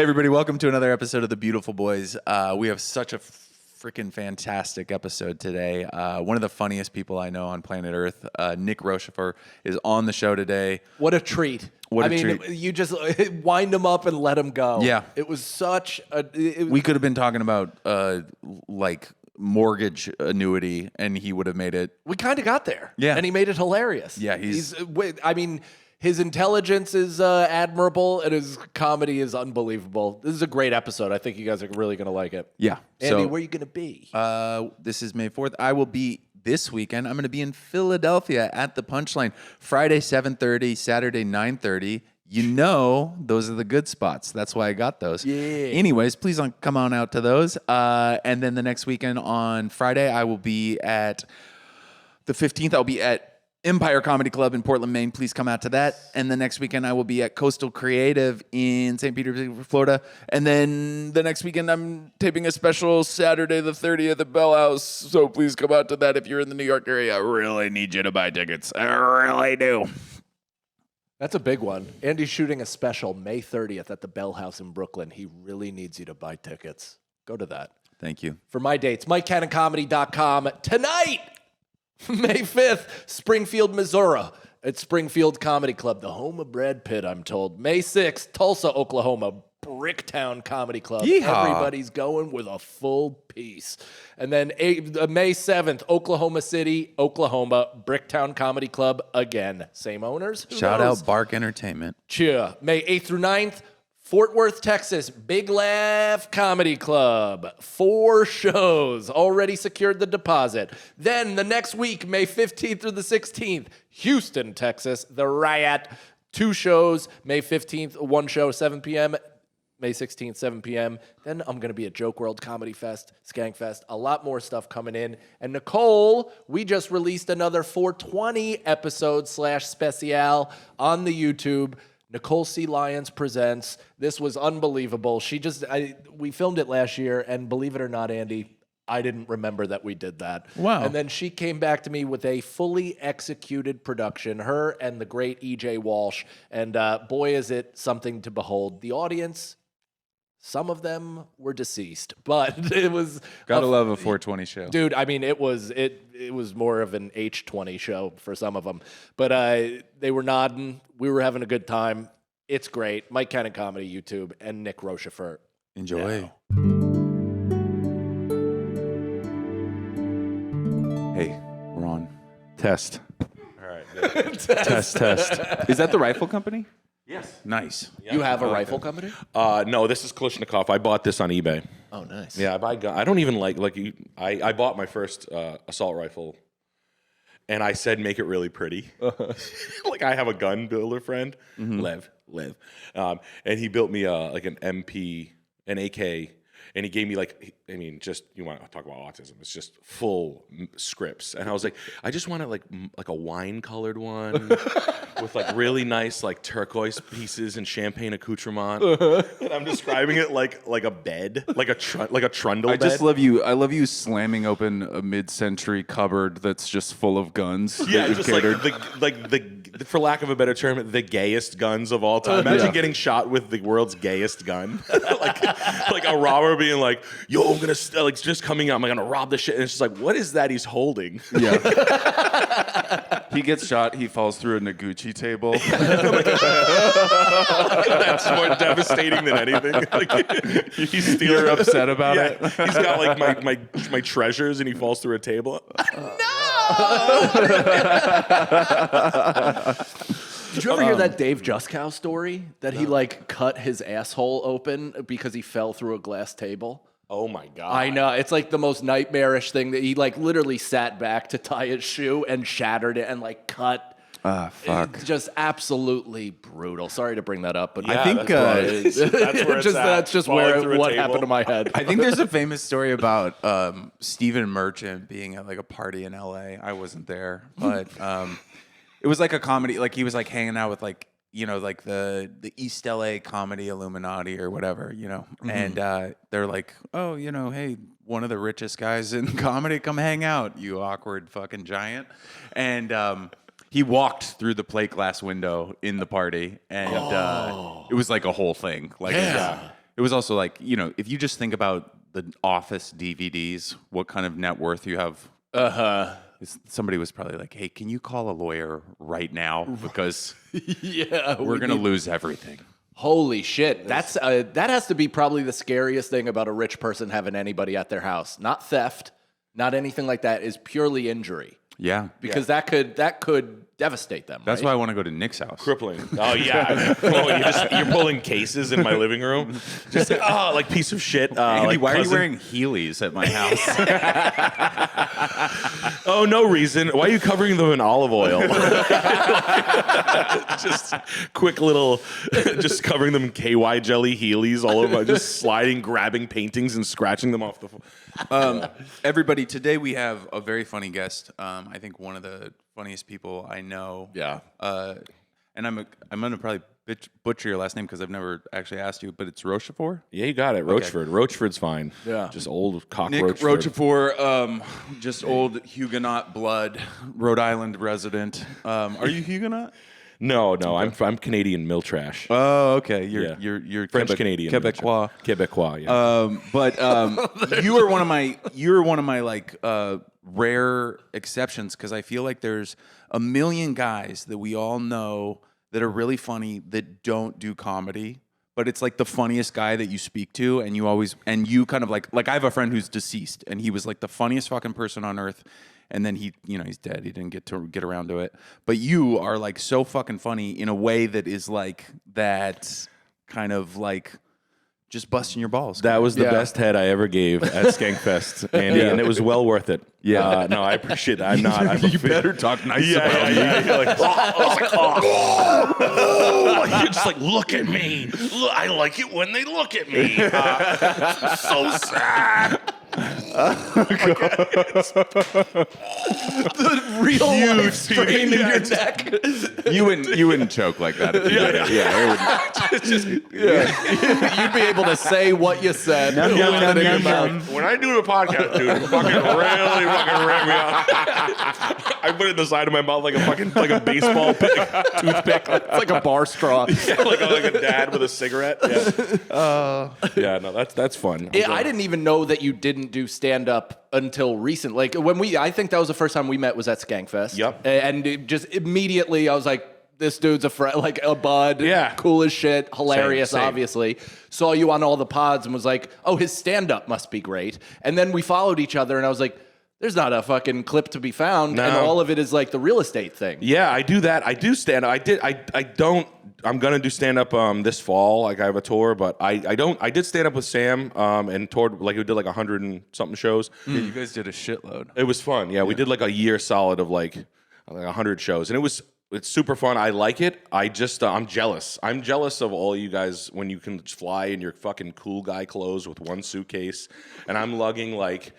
everybody, welcome to another episode of The Beautiful Boys. We have such a freaking fantastic episode today. One of the funniest people I know on planet Earth, Nick Rochefort, is on the show today. What a treat. Treat. You just wind him up and let him go. Yeah. It was such a... We could have been talking about, mortgage annuity, and he would have made it. We kind of got there. Yeah. And he made it hilarious. Yeah, his intelligence is admirable, and his comedy is unbelievable. This is a great episode. I think you guys are really going to like it. Yeah. Andy, where are you going to be? This is May 4th. I will be this weekend. I'm going to be in Philadelphia at the Punchline. Friday, 7:30, Saturday, 9:30. You know, those are the good spots. That's why I got those. Yeah. Anyways, please come on out to those. And then the next weekend on Friday, I will be at the 15th. I'll be at Empire Comedy Club in Portland, Maine. Please come out to that. And the next weekend, I will be at Coastal Creative in St. Petersburg, Florida. And then the next weekend, I'm taping a special Saturday the 30th at Bell House. So please come out to that if you're in the New York area. I really need you to buy tickets. I really do. That's a big one. Andy's shooting a special May 30th at the Bell House in Brooklyn. He really needs you to buy tickets. Go to that. Thank you. For my dates, MikeCannonComedy.com. Tonight, May 5th, Springfield, Missouri, at Springfield Comedy Club, the home of Brad Pitt, I'm told. May 6th, Tulsa, Oklahoma, Bricktown Comedy Club. Yeehaw. Everybody's going with a full piece. And then May 7th, Oklahoma City, Oklahoma, Bricktown Comedy Club again. Same owners. Who Shout knows? out Bark Entertainment. Cheer. May 8th through 9th, Fort Worth, Texas, Big Laugh Comedy Club. 4 shows. Already secured the deposit. Then the next week, May 15th through the 16th, Houston, Texas, The Riot. 2 shows. May 15th, 1 show, 7 p.m. May 16th, 7 p.m. Then I'm going to be at Joke World Comedy Fest, Skankfest. A lot more stuff coming in. And Nicole, we just released another 420 episode / special on the YouTube. Nicole C. Lyons presents. This was unbelievable. We filmed it last year, and believe it or not, Andy, I didn't remember that we did that. Wow. And then she came back to me with a fully executed production, her and the great E.J. Walsh. And boy, is it something to behold. The audience, some of them were deceased, but it was... Gotta love a 420 show. Dude, I mean, it was more of an H20 show for some of them. But they were nodding. We were having a good time. It's great. Mike Cannon Comedy, YouTube, and Nick Rochefort. Enjoy. Hey, we're on. Test. All right. Good. Test. Is that the rifle company? Yes. Nice. You have a rifle company? No, this is Kalashnikov. I bought this on eBay. Oh, nice. Yeah, I buy gun. I don't even I bought my first assault rifle, and I said make it really pretty. Like I have a gun builder friend, Lev, and he built me an MP, an AK. And he gave me you want to talk about autism? It's just full scripts, and I was like, I just want it like a wine-colored one with like really nice like turquoise pieces and champagne accoutrement. And I'm describing it like a bed, like a trundle bed. I just love you. I love you slamming open a mid-century cupboard that's just full of guns. Yeah, that just catered. the for lack of a better term, the gayest guns of all time. Imagine getting shot with the world's gayest gun, like a robber being like, "Yo, I'm gonna just coming out. I'm gonna rob the shit." And it's just like, what is that he's holding? Yeah. He gets shot. He falls through a Noguchi table. That's more devastating than anything. Like, he's stealing. You're upset about it. He's got like my treasures, and he falls through a table. Did you ever hear that Dave Juskow story? That he like cut his asshole open because he fell through a glass table? Oh my God. I know. It's like the most nightmarish thing that he like literally sat back to tie his shoe and shattered it and like cut. Fuck. It's just absolutely brutal. Sorry to bring that up, but I think that's where it's that's just Falling what happened to my head. I think there's a famous story about Stephen Merchant being at like a party in LA. I wasn't there, but it was like a comedy. Like he was like hanging out with like like the East LA comedy Illuminati or whatever, and they're like, oh, hey, one of the richest guys in comedy, come hang out, you awkward fucking giant, and he walked through the plate glass window in the party, and it was like a whole thing. Like, It was also like, you know, if you just think about the Office DVDs, what kind of net worth you have. Somebody was probably like, hey, can you call a lawyer right now? Because we're going to lose everything. Holy shit. That has to be probably the scariest thing about a rich person having anybody at their house. Not theft, not anything like that, is purely injury. Yeah. Because that could devastate them. That's right? why I want to go to Nick's house. Crippling. Oh yeah. You're pulling cases in my living room. Just like piece of shit. Andy, like why are you cousin. wearing Heelys at my house? Oh, no reason. Why are you covering them in olive oil? Just quick little, just covering them in KY jelly Heelys all over, just sliding, grabbing paintings and scratching them off the floor. Everybody, today we have a very funny guest. I think one of the funniest people I know. Yeah. And I'm going to probably butcher your last name because I've never actually asked you, but it's Rochefort? Yeah, you got it. Rochefort. Rocheford's fine. Yeah. Just old cock Nick Rochefort, just old Huguenot blood, Rhode Island resident. Are you Huguenot? No, I'm Canadian mill trash. Oh, okay. You're French Canadian. Quebecois. Quebecois, yeah. But you were one of my like rare exceptions because I feel like there's a million guys that we all know that are really funny that don't do comedy. But it's like the funniest guy that you speak to, and you kind of like I have a friend who's deceased, and he was like the funniest fucking person on earth. And then he's dead. He didn't get around to it. But you are like so fucking funny in a way that is like that kind of like just busting your balls. That was the best head I ever gave at Skankfest, Andy, and it was well worth it. Yeah. No, I appreciate that. I'm not. You better talk nice about me. Yeah. Like, I was like, oh. You're just like, look at me. Look, I like it when they look at me. So sad. The real life strain in your neck. You wouldn't choke like that. If you did it. You'd be able to say what you said. When I do a podcast, dude, it fucking really fucking ran me off. I put it in the side of my mouth like a baseball toothpick. It's like a bar straw. like a dad with a cigarette. Yeah. No, that's fun. I didn't even know that you didn't do stand up until recent. Like I think that was the first time we met was at Skankfest. Yep. And just immediately I was like, this dude's a friend, like a bud. Yeah. Cool as shit. Hilarious, Same. obviously. Saw you on all the pods and was like, oh, his stand up must be great. And then we followed each other and I was like, there's not a fucking clip to be found. No. And all of it is like the real estate thing. Yeah, I do that. I do stand up. I'm gonna do stand up this fall. Like I have a tour, but I did stand up with Sam and toured like we did like 100 and something shows. Yeah, you guys did a shitload. It was fun. Yeah, we did like a year solid of like 100 shows, and it's super fun. I like it. I just I'm jealous. I'm jealous of all you guys when you can fly in your fucking cool guy clothes with one suitcase, and I'm lugging like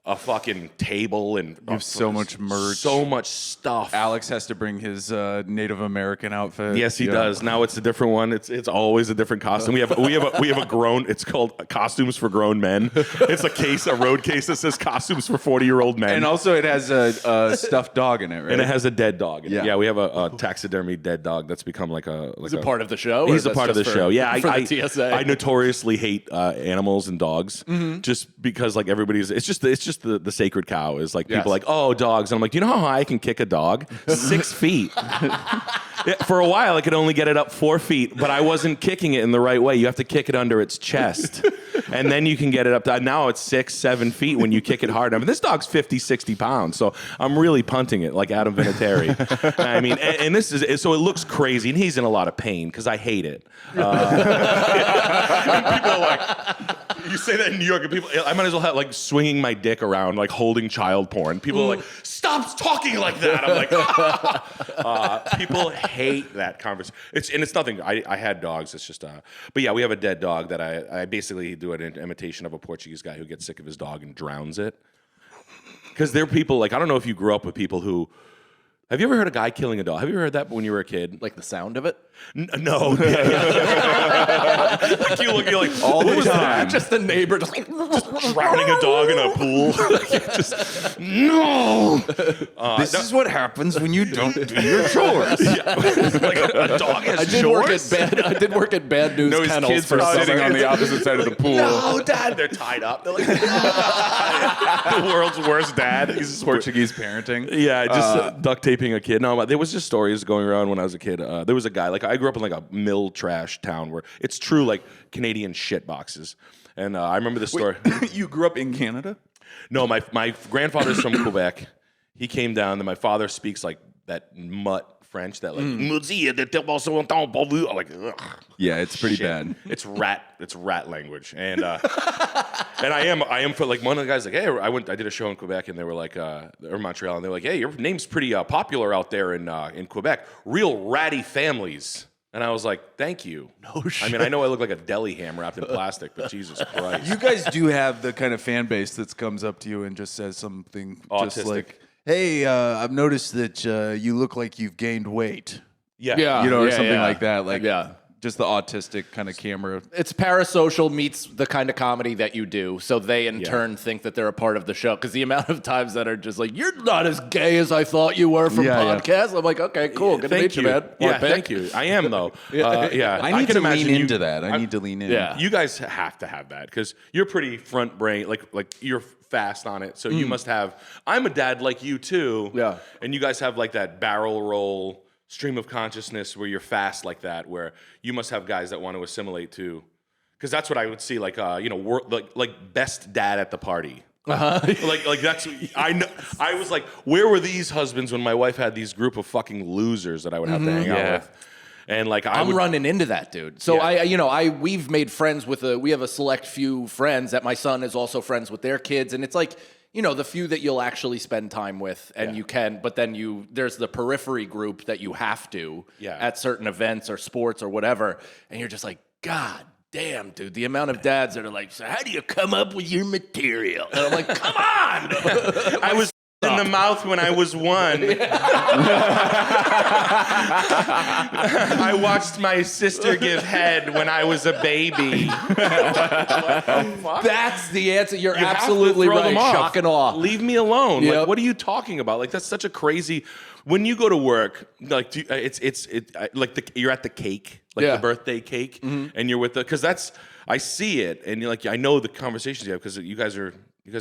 a fucking table and You have so much merch. so much stuff. Alex has to bring his Native American outfit. Yes, he does. Now it's a different one. It's always a different costume. We have a grown. It's called Costumes for Grown Men. It's a road case that says Costumes for 40-year-old Men. And also it has a stuffed dog in it, right? And it has a dead dog. Yeah. We have a taxidermy dead dog that's become like a. He's a part of the show? He's or a part of the that's show. just Yeah, for the TSA? I notoriously hate animals and dogs, just because like everybody's. It's just the sacred cow is like people Yes. like, oh, dogs, and I'm like, do you know how high I can kick a dog? 6 feet. Yeah, for a while I could only get it up 4 feet, but I wasn't kicking it in the right way. You have to kick it under its chest, and then you can get it up to, now it's 6-7 feet when you kick it hard. I mean, this dog's 50-60 pounds, so I'm really punting it like Adam Vinatieri. I mean, and this is, so it looks crazy, and he's in a lot of pain because I hate it. And people are like, you say that in New York, and people, I might as well have like swinging my dick around, like holding child porn. People are like, stop talking like that. I'm like, people hate that conversation. It's nothing. I had dogs. It's just, but yeah, we have a dead dog that I basically do an imitation of a Portuguese guy who gets sick of his dog and drowns it. Because there are people, like, I don't know if you grew up with people who, have you ever heard a guy killing a dog? Have you ever heard that when you were a kid? Like the sound of it? No. Like you're like, All the "What was time. Just the neighbor just drowning a dog in a pool. Just, no. This is what happens when you don't do your chores. Like a dog has I did work at Bad News No, his Kennels kids for are sitting summer. on the opposite side of the pool. No, Dad. They're tied up. They're like, the world's worst dad. He's just Portuguese parenting. Yeah, just duct taping a kid. No, there was just stories going around when I was a kid. There was a guy, like I grew up in like a mill trash town where it's true like Canadian shit boxes. And I remember this story. You grew up in Canada? No, my grandfather's from Quebec. He came down, and my father speaks like that mutt French, that like like ugh. Yeah, it's pretty Shit. bad. It's rat language, and I am for like one of the guys like, hey, I did a show in Quebec, and they were like, or Montreal, and they were like, hey, your name's pretty popular out there in Quebec, real ratty families. And I was like, thank you. No shit. I mean, I know I look like a deli ham wrapped in plastic, but Jesus Christ. You guys do have the kind of fan base that comes up to you and just says something just Autistic. like, hey, I've noticed that you look like you've gained weight. Yeah. You know, or yeah, something yeah. like that. Like, Yeah. just the autistic kind of camera. It's parasocial meets the kind of comedy that you do. So they in turn think that they're a part of the show. Because the amount of times that are just like, you're not as gay as I thought you were from Yeah, yeah. podcasts. I'm like, okay, cool. Good to meet you, man. Yeah, Want a pic? thank you. I am though. Yeah, I need can to imagine lean you- into that. I need to lean in. Yeah. You guys have to have that because you're pretty front brain, like you're fast on it. So you must have. I'm a dad like you too. Yeah. And you guys have like that barrel roll stream of consciousness where you're fast like that, where you must have guys that want to assimilate too. Because that's what I would see, like like best dad at the party. Like that's I know. I was like, where were these husbands when my wife had these group of fucking losers that I would have to hang out with? And like I'm running into that, dude. So we've made friends with we have a select few friends that my son is also friends with their kids, and it's like, the few that you'll actually spend time with, and you can, but then there's the periphery group that you have to at certain events or sports or whatever, and you're just like, God damn, dude, the amount of dads that are like, so how do you come up with your material? And I'm like, come on! I was in the mouth when I was 1. I watched my sister give head when I was a baby. That's the answer. You're You have to absolutely throw right. them off. Shock and awe. Leave me alone. Yep. Like, what are you talking about? Like, that's such a crazy. When you go to work, like, you're at the cake, like the birthday cake, and you're with because I see it, and you're like, I know the conversations you have because you guys are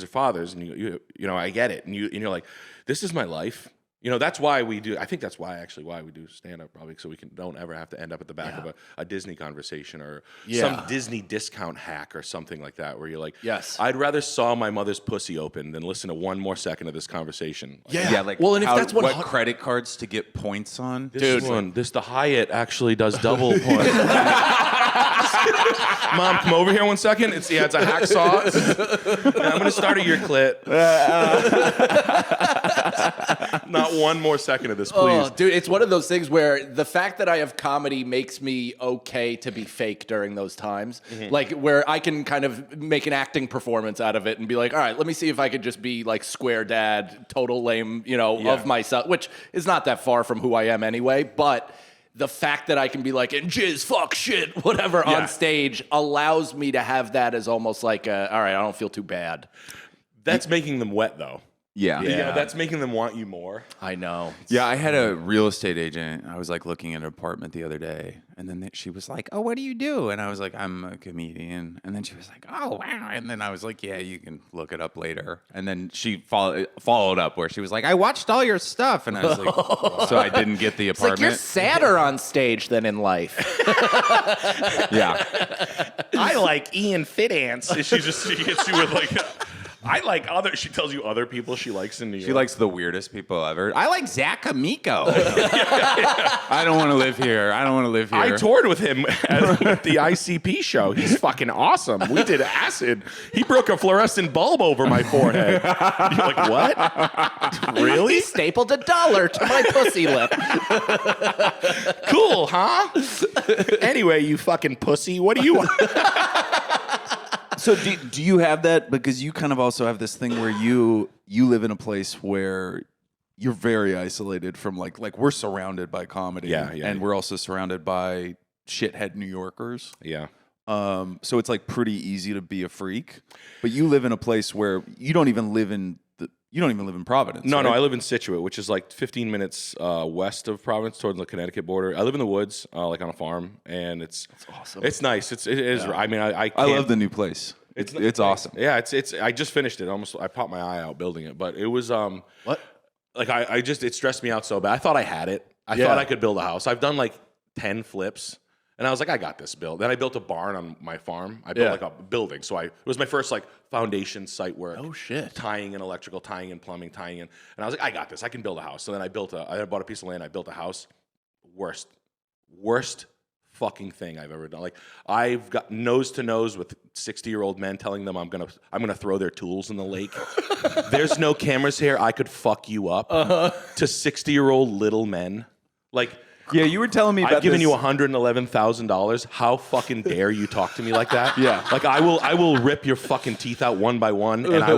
fathers, and you I get it, and you're like, this is my life. That's why we do. I think that's why we do stand up, probably, so we don't ever have to end up at the back of a Disney conversation or some Disney discount hack or something like that, where you're like, Yes. I'd rather saw my mother's pussy open than listen to one more second of this conversation. Yeah, like Well, and if that's what credit cards to get points on. The Hyatt actually does double points. Mom, come over here 1 second. It's a hacksaw. I'm going to start at your clit. Not one more second of this, please. Oh, dude, it's one of those things where the fact that I have comedy makes me okay to be fake during those times. Like, where I can kind of make an acting performance out of it and be like, all right, let me see if I could just be like square dad, total lame, of myself, which is not that far from who I am anyway. But the fact that I can be like, and jizz, fuck, shit, whatever on stage allows me to have that as almost like, all right, I don't feel too bad. That's making them wet, though. Yeah. That's making them want you more. I know. Yeah, I had a real estate agent. I was like looking at an apartment the other day, and then she was like, "Oh, what do you do?" And I was like, "I'm a comedian." And then she was like, "Oh, wow." And then I was like, "Yeah, you can look it up later." And then she followed up where she was like, "I watched all your stuff," and I was like, "So I didn't get the It's like apartment." you're sadder on stage than in life. Yeah, I like Ian Fitance. She hits you with like, I like she tells you other people she likes in New York. she likes the weirdest people ever. I like Zach Amico. I don't want to live here. I don't want to live here. I toured with him at the ICP show. He's fucking awesome. We did acid. He broke a fluorescent bulb over my forehead. You're like, what? Really? He stapled $1 to my pussy lip. Cool, huh? Anyway, you fucking pussy. What do you want? So do you have that? Because you kind of also have this thing where you live in a place where you're very isolated from like we're surrounded by comedy. Yeah, and we're also surrounded by shithead New Yorkers. Yeah. So it's like pretty easy to be a freak. But you live in a place where you don't even live in Providence. No, right? no, I live in Scituate, which is like 15 minutes west of Providence, towards the Connecticut border. I live in the woods, like on a farm, and it's awesome. It's nice. It is. I mean, I love the new place. It's awesome. Yeah, it's. I just finished it. I popped my eye out building it, but it was What? like it stressed me out so bad. I thought I had it. I thought I could build a house. I've done like 10 flips. And I was like, I got this built. Then I built a barn on my farm. I built like a building. So it was my first like foundation site work. Oh shit. Tying in electrical, tying in plumbing, tying in. And I was like, I got this. I can build a house. So then I bought a piece of land. I built a house. Worst fucking thing I've ever done. Like I've got nose to nose with 60-year-old men telling them I'm gonna throw their tools in the lake. There's no cameras here. I could fuck you up. To 60-year-old little men. Like, yeah, you were telling me about I've given this. you $111,000. How fucking dare you talk to me like that? Yeah. Like I will rip your fucking teeth out one by one, and I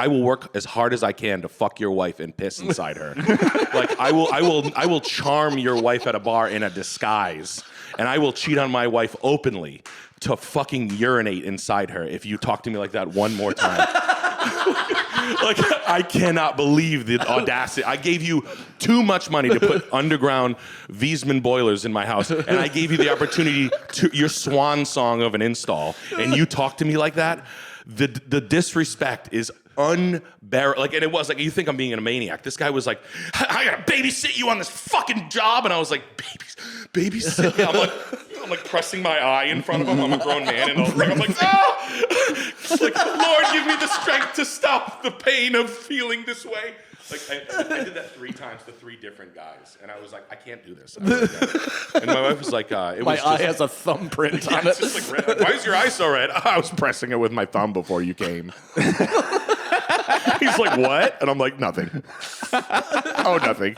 will work as hard as I can to fuck your wife and piss inside her. Like I will charm your wife at a bar in a disguise, and I will cheat on my wife openly to fucking urinate inside her if you talk to me like that one more time. Like, I cannot believe the audacity. I gave you too much money to put underground Wiesmann boilers in my house, and I gave you the opportunity to your swan song of an install, and you talk to me like that? The disrespect is unbearable. Like, and it was like, you think I'm being a maniac. This guy was like, I gotta babysit you on this fucking job, and I was like, babysit me? I'm like pressing my eye in front of him. I'm a grown man, and I'm like, ah! It's like, Lord, give me the strength to stop the pain of feeling this way. Like I did that 3 times to 3 different guys, and I was like, I can't do this. And my wife was like, my eye has a thumbprint on it. It's just like red. Why is your eye so red? I was pressing it with my thumb before you came. He's like, what? And I'm like, nothing. Oh, nothing.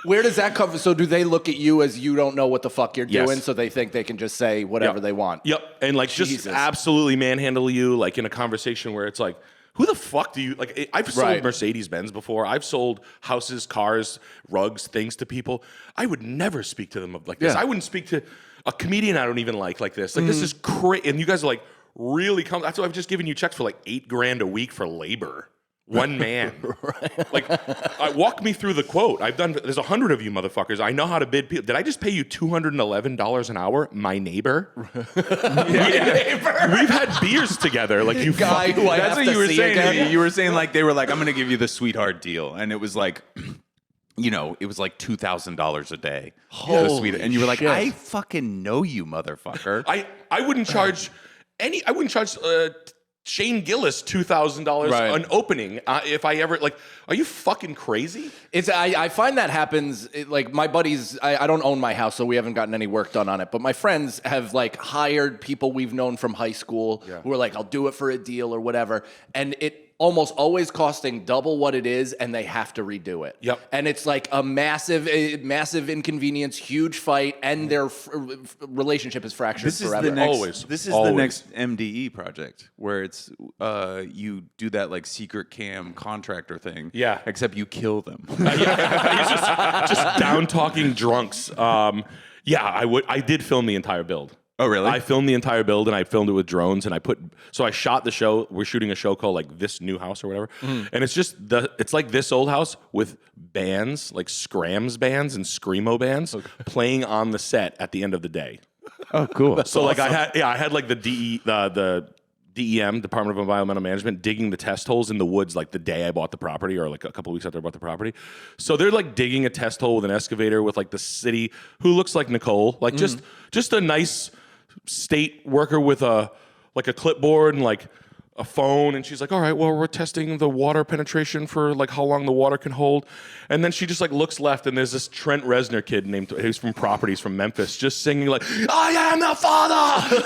Where does that come from? So do they look at you as you don't know what the fuck you're Yes. doing, so they think they can just say whatever they want? Yep. And like Jesus. just absolutely manhandle you, like in a conversation where it's like, who the fuck do you like? I've sold Mercedes-Benz before. I've sold houses, cars, rugs, things to people. I would never speak to them like this. I wouldn't speak to a comedian I don't even like this. Like this is crazy. And you guys are like really that's why I've just given you checks for like $8,000 a week for labor. One man. Like, walk me through the quote. There's 100 of you motherfuckers. I know how to bid people. Did I just pay you $211 an hour? My neighbor? We've had beers together. Like, you Guy who I That's have what to you were see saying again. to me. You were saying like they were like, I'm going to give you the sweetheart deal, and it was like, you know, it was like $2,000 a day. Holy and you were like, shit. I fucking know you, motherfucker. I wouldn't charge Shane Gillis $2,000 an opening if I ever like. Are you fucking crazy? I find that happens. Like my buddies, I don't own my house, so we haven't gotten any work done on it. But my friends have like hired people we've known from high school who are like, I'll do it for a deal or whatever, and it almost always costing double what it is, and they have to redo it. Yep. And it's like a massive inconvenience, huge fight, and their relationship is fractured This is forever. the next. Always. This is Always. the next MDE project where it's you do that like secret cam contractor thing. Yeah. Except you kill them. just down talking drunks. I did film the entire build. Oh, really? I filmed the entire build, and I filmed it with drones, and I shot the show. We're shooting a show called like This New House or whatever, and it's like This Old House with bands, like Scrams bands and Screamo bands playing on the set at the end of the day. Oh, cool. So like I had like the DEM, Department of Environmental Management, digging the test holes in the woods like the day I bought the property, or like a couple weeks after I bought the property. So they're like digging a test hole with an excavator with like the city who looks like Nicole, like just a nice state worker with a clipboard and like a phone, and she's like, all right, well, we're testing the water penetration for like how long the water can hold. And then she just like looks left, and there's this Trent Reznor kid who's from Properties from Memphis just singing like, I am the father.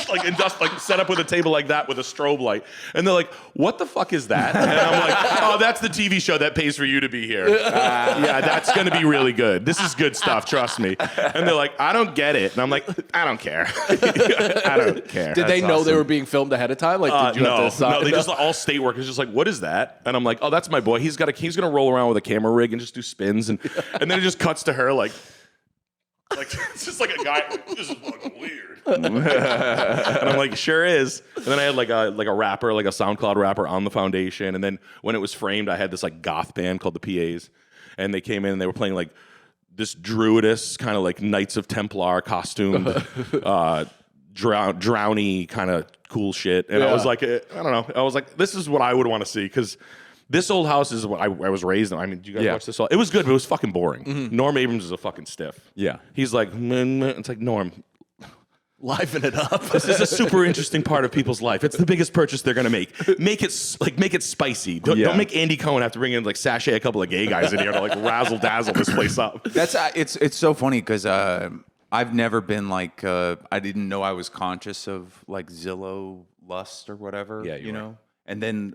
like set up with a table like that with a strobe light. And they're like, what the fuck is that? And I'm like, oh, that's the TV show that pays for you to be here. Yeah, that's going to be really good. This is good stuff, trust me. And they're like, I don't get it. And I'm like, I don't care. I don't care. Did they know they were being filmed ahead of time? Like, did you have to decide? No, they just all state workers just like, what is that? And I'm like, oh, that's my boy. He's gonna roll around with a camera rig and just do spins, and then it just cuts to her like it's just like a guy. This is fucking weird. And I'm like, sure is. And then I had like a rapper, like a SoundCloud rapper on the foundation. And then when it was framed, I had this like goth band called the PAs, and they came in and they were playing like this druidess kind of like Knights of Templar costumed, drowny kind of cool shit. And I was like, I don't know. I was like, this is what I would want to see, because this old house is what I was raised in. I mean, do you guys watch this? It was good, but it was fucking boring. Norm Abrams is a fucking stiff. Yeah. He's like, it's like, Norm, Liven it up. this is a super interesting part of people's life. It's the biggest purchase they're gonna make. Make it spicy. Don't make Andy Cohen have to bring in like sachet a couple of gay guys in here to like razzle dazzle this place up. That's it's so funny because I've never been like I didn't know I was conscious of like Zillow lust or whatever. Yeah, you know. And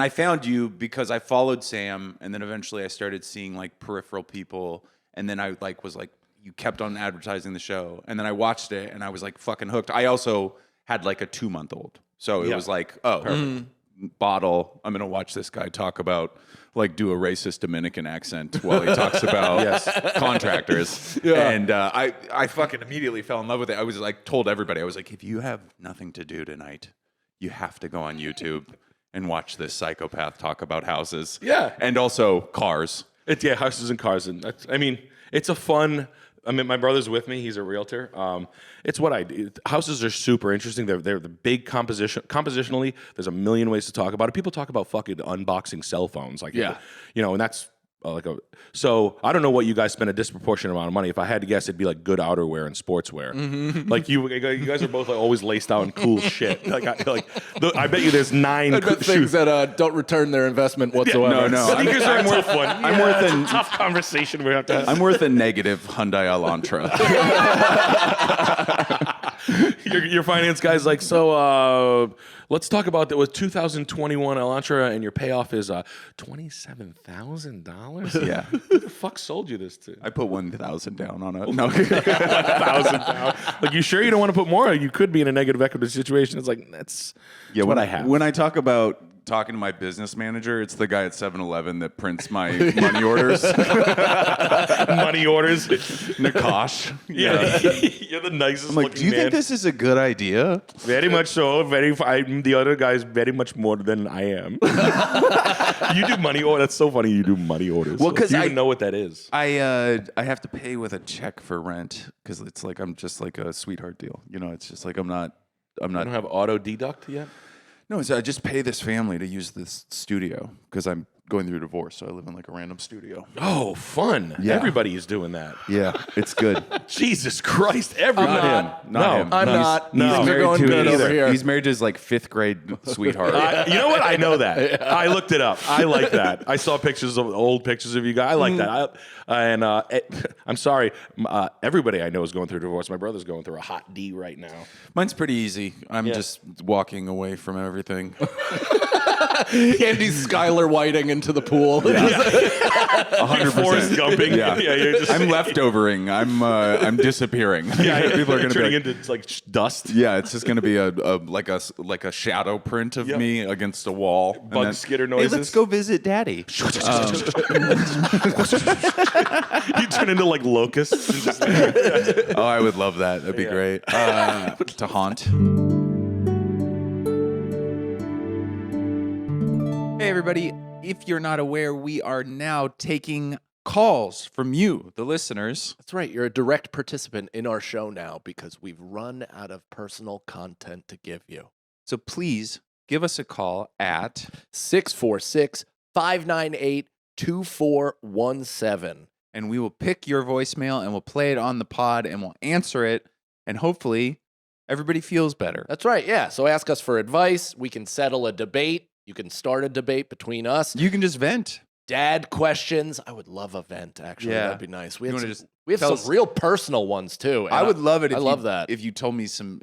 I found you because I followed Sam, and then eventually I started seeing like peripheral people, and then I like was like, you kept on advertising the show, and then I watched it, and I was like fucking hooked. I also had like a 2-month-old, so it was like, oh, bottle. I'm gonna watch this guy talk about like do a racist Dominican accent while he talks about contractors. And I fucking immediately fell in love with it. I was like told everybody, I was like, if you have nothing to do tonight, you have to go on YouTube and watch this psychopath talk about houses. Yeah. And also cars. Houses and cars. And I mean, it's a fun. I mean, my brother's with me. He's a realtor. It's what I do. Houses are super interesting. They're the big compositionally. There's a million ways to talk about it. People talk about fucking unboxing cell phones, like and that's so I don't know what you guys spend a disproportionate amount of money. If I had to guess, it'd be like good outerwear and sportswear. Like you guys are both like always laced out in cool shit. I bet you there's 9 things that don't return their investment whatsoever. No. Sneakers are worth one. I'm worth a tough conversation we have to have. I'm worth a negative Hyundai Elantra. Your finance guy's like, so let's talk about that with 2021 Elantra, and your payoff is $27,000. Yeah. Who the fuck sold you this to? I put 1,000 down on it. No. 1,000 down. Like, you sure you don't want to put more? You could be in a negative equity situation. It's like, that's what I have. When I talk about talking to my business manager, it's the guy at 7-Eleven that prints my money orders. Money orders. Nikosh. Yeah. You're the nicest I'm like, looking do you man. think this is a good idea? Very much so. I'm the other guy's very much more than I am. You do money orders. That's so funny. You do money orders. Well, because you even know what that is. I have to pay with a check for rent because it's like I'm just like a sweetheart deal. You know, it's just like I'm not. You don't have auto deduct yet? No, I just pay this family to use this studio because I'm going through a divorce, so I live in like a random studio. Oh, fun. Yeah. Everybody is doing that. Yeah, it's good. Jesus Christ. Everybody. Not him. I'm not. No. Things are married going to good over here. He's married to his like 5th grade sweetheart. You know what? I know that. I looked it up. I like that. I saw old pictures of you guys. I like that. I'm sorry. Everybody I know is going through a divorce. My brother's going through a hot D right now. Mine's pretty easy. I'm just walking away from everything. Andy's Skylar Whiting into the pool. 100%. Forrest Gumping. Yeah. You're just, I'm leftovering. I'm disappearing. Yeah, People are going to be turning like, into like dust. yeah, it's just going to be a shadow print of me against a wall. And Bug then, skitter Hey, noises. let's go visit Daddy. You turn into like locusts. And just Oh, I would love that. That'd be great. To haunt. Hey, everybody. If you're not aware, we are now taking calls from you, the listeners. That's right. You're a direct participant in our show now because we've run out of personal content to give you. So please give us a call at 646-598-2417. and we will pick your voicemail and we'll play it on the pod and we'll answer it. And hopefully everybody feels better. That's right. Yeah. So ask us for advice. We can settle a debate. You can start a debate between us. You can just vent. dad questions. I would love a vent, actually. Yeah. That'd be nice. We You have wanna some, just we have tell some us- real personal ones, too. and I would love it. I love that. If you told me some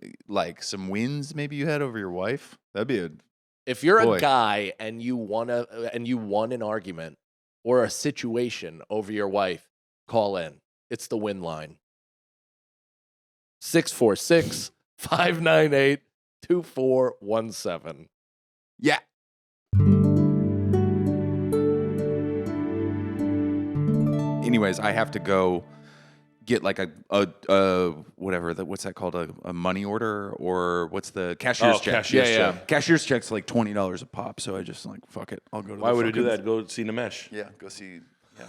wins maybe you had over your wife, that'd be If you're Boy. a guy and you won an argument or a situation over your wife, call in. It's the win line. 646-598-2417. yeah. Anyways, I have to go get like a whatever what's that called, a money order, or what's the cashier's check? cashier's check. Cashier's check's like $20 a pop, so I just like fuck it. I'll go to. Why the would you do fucking- that? Go see Nimesh. Yeah, go see. Yeah,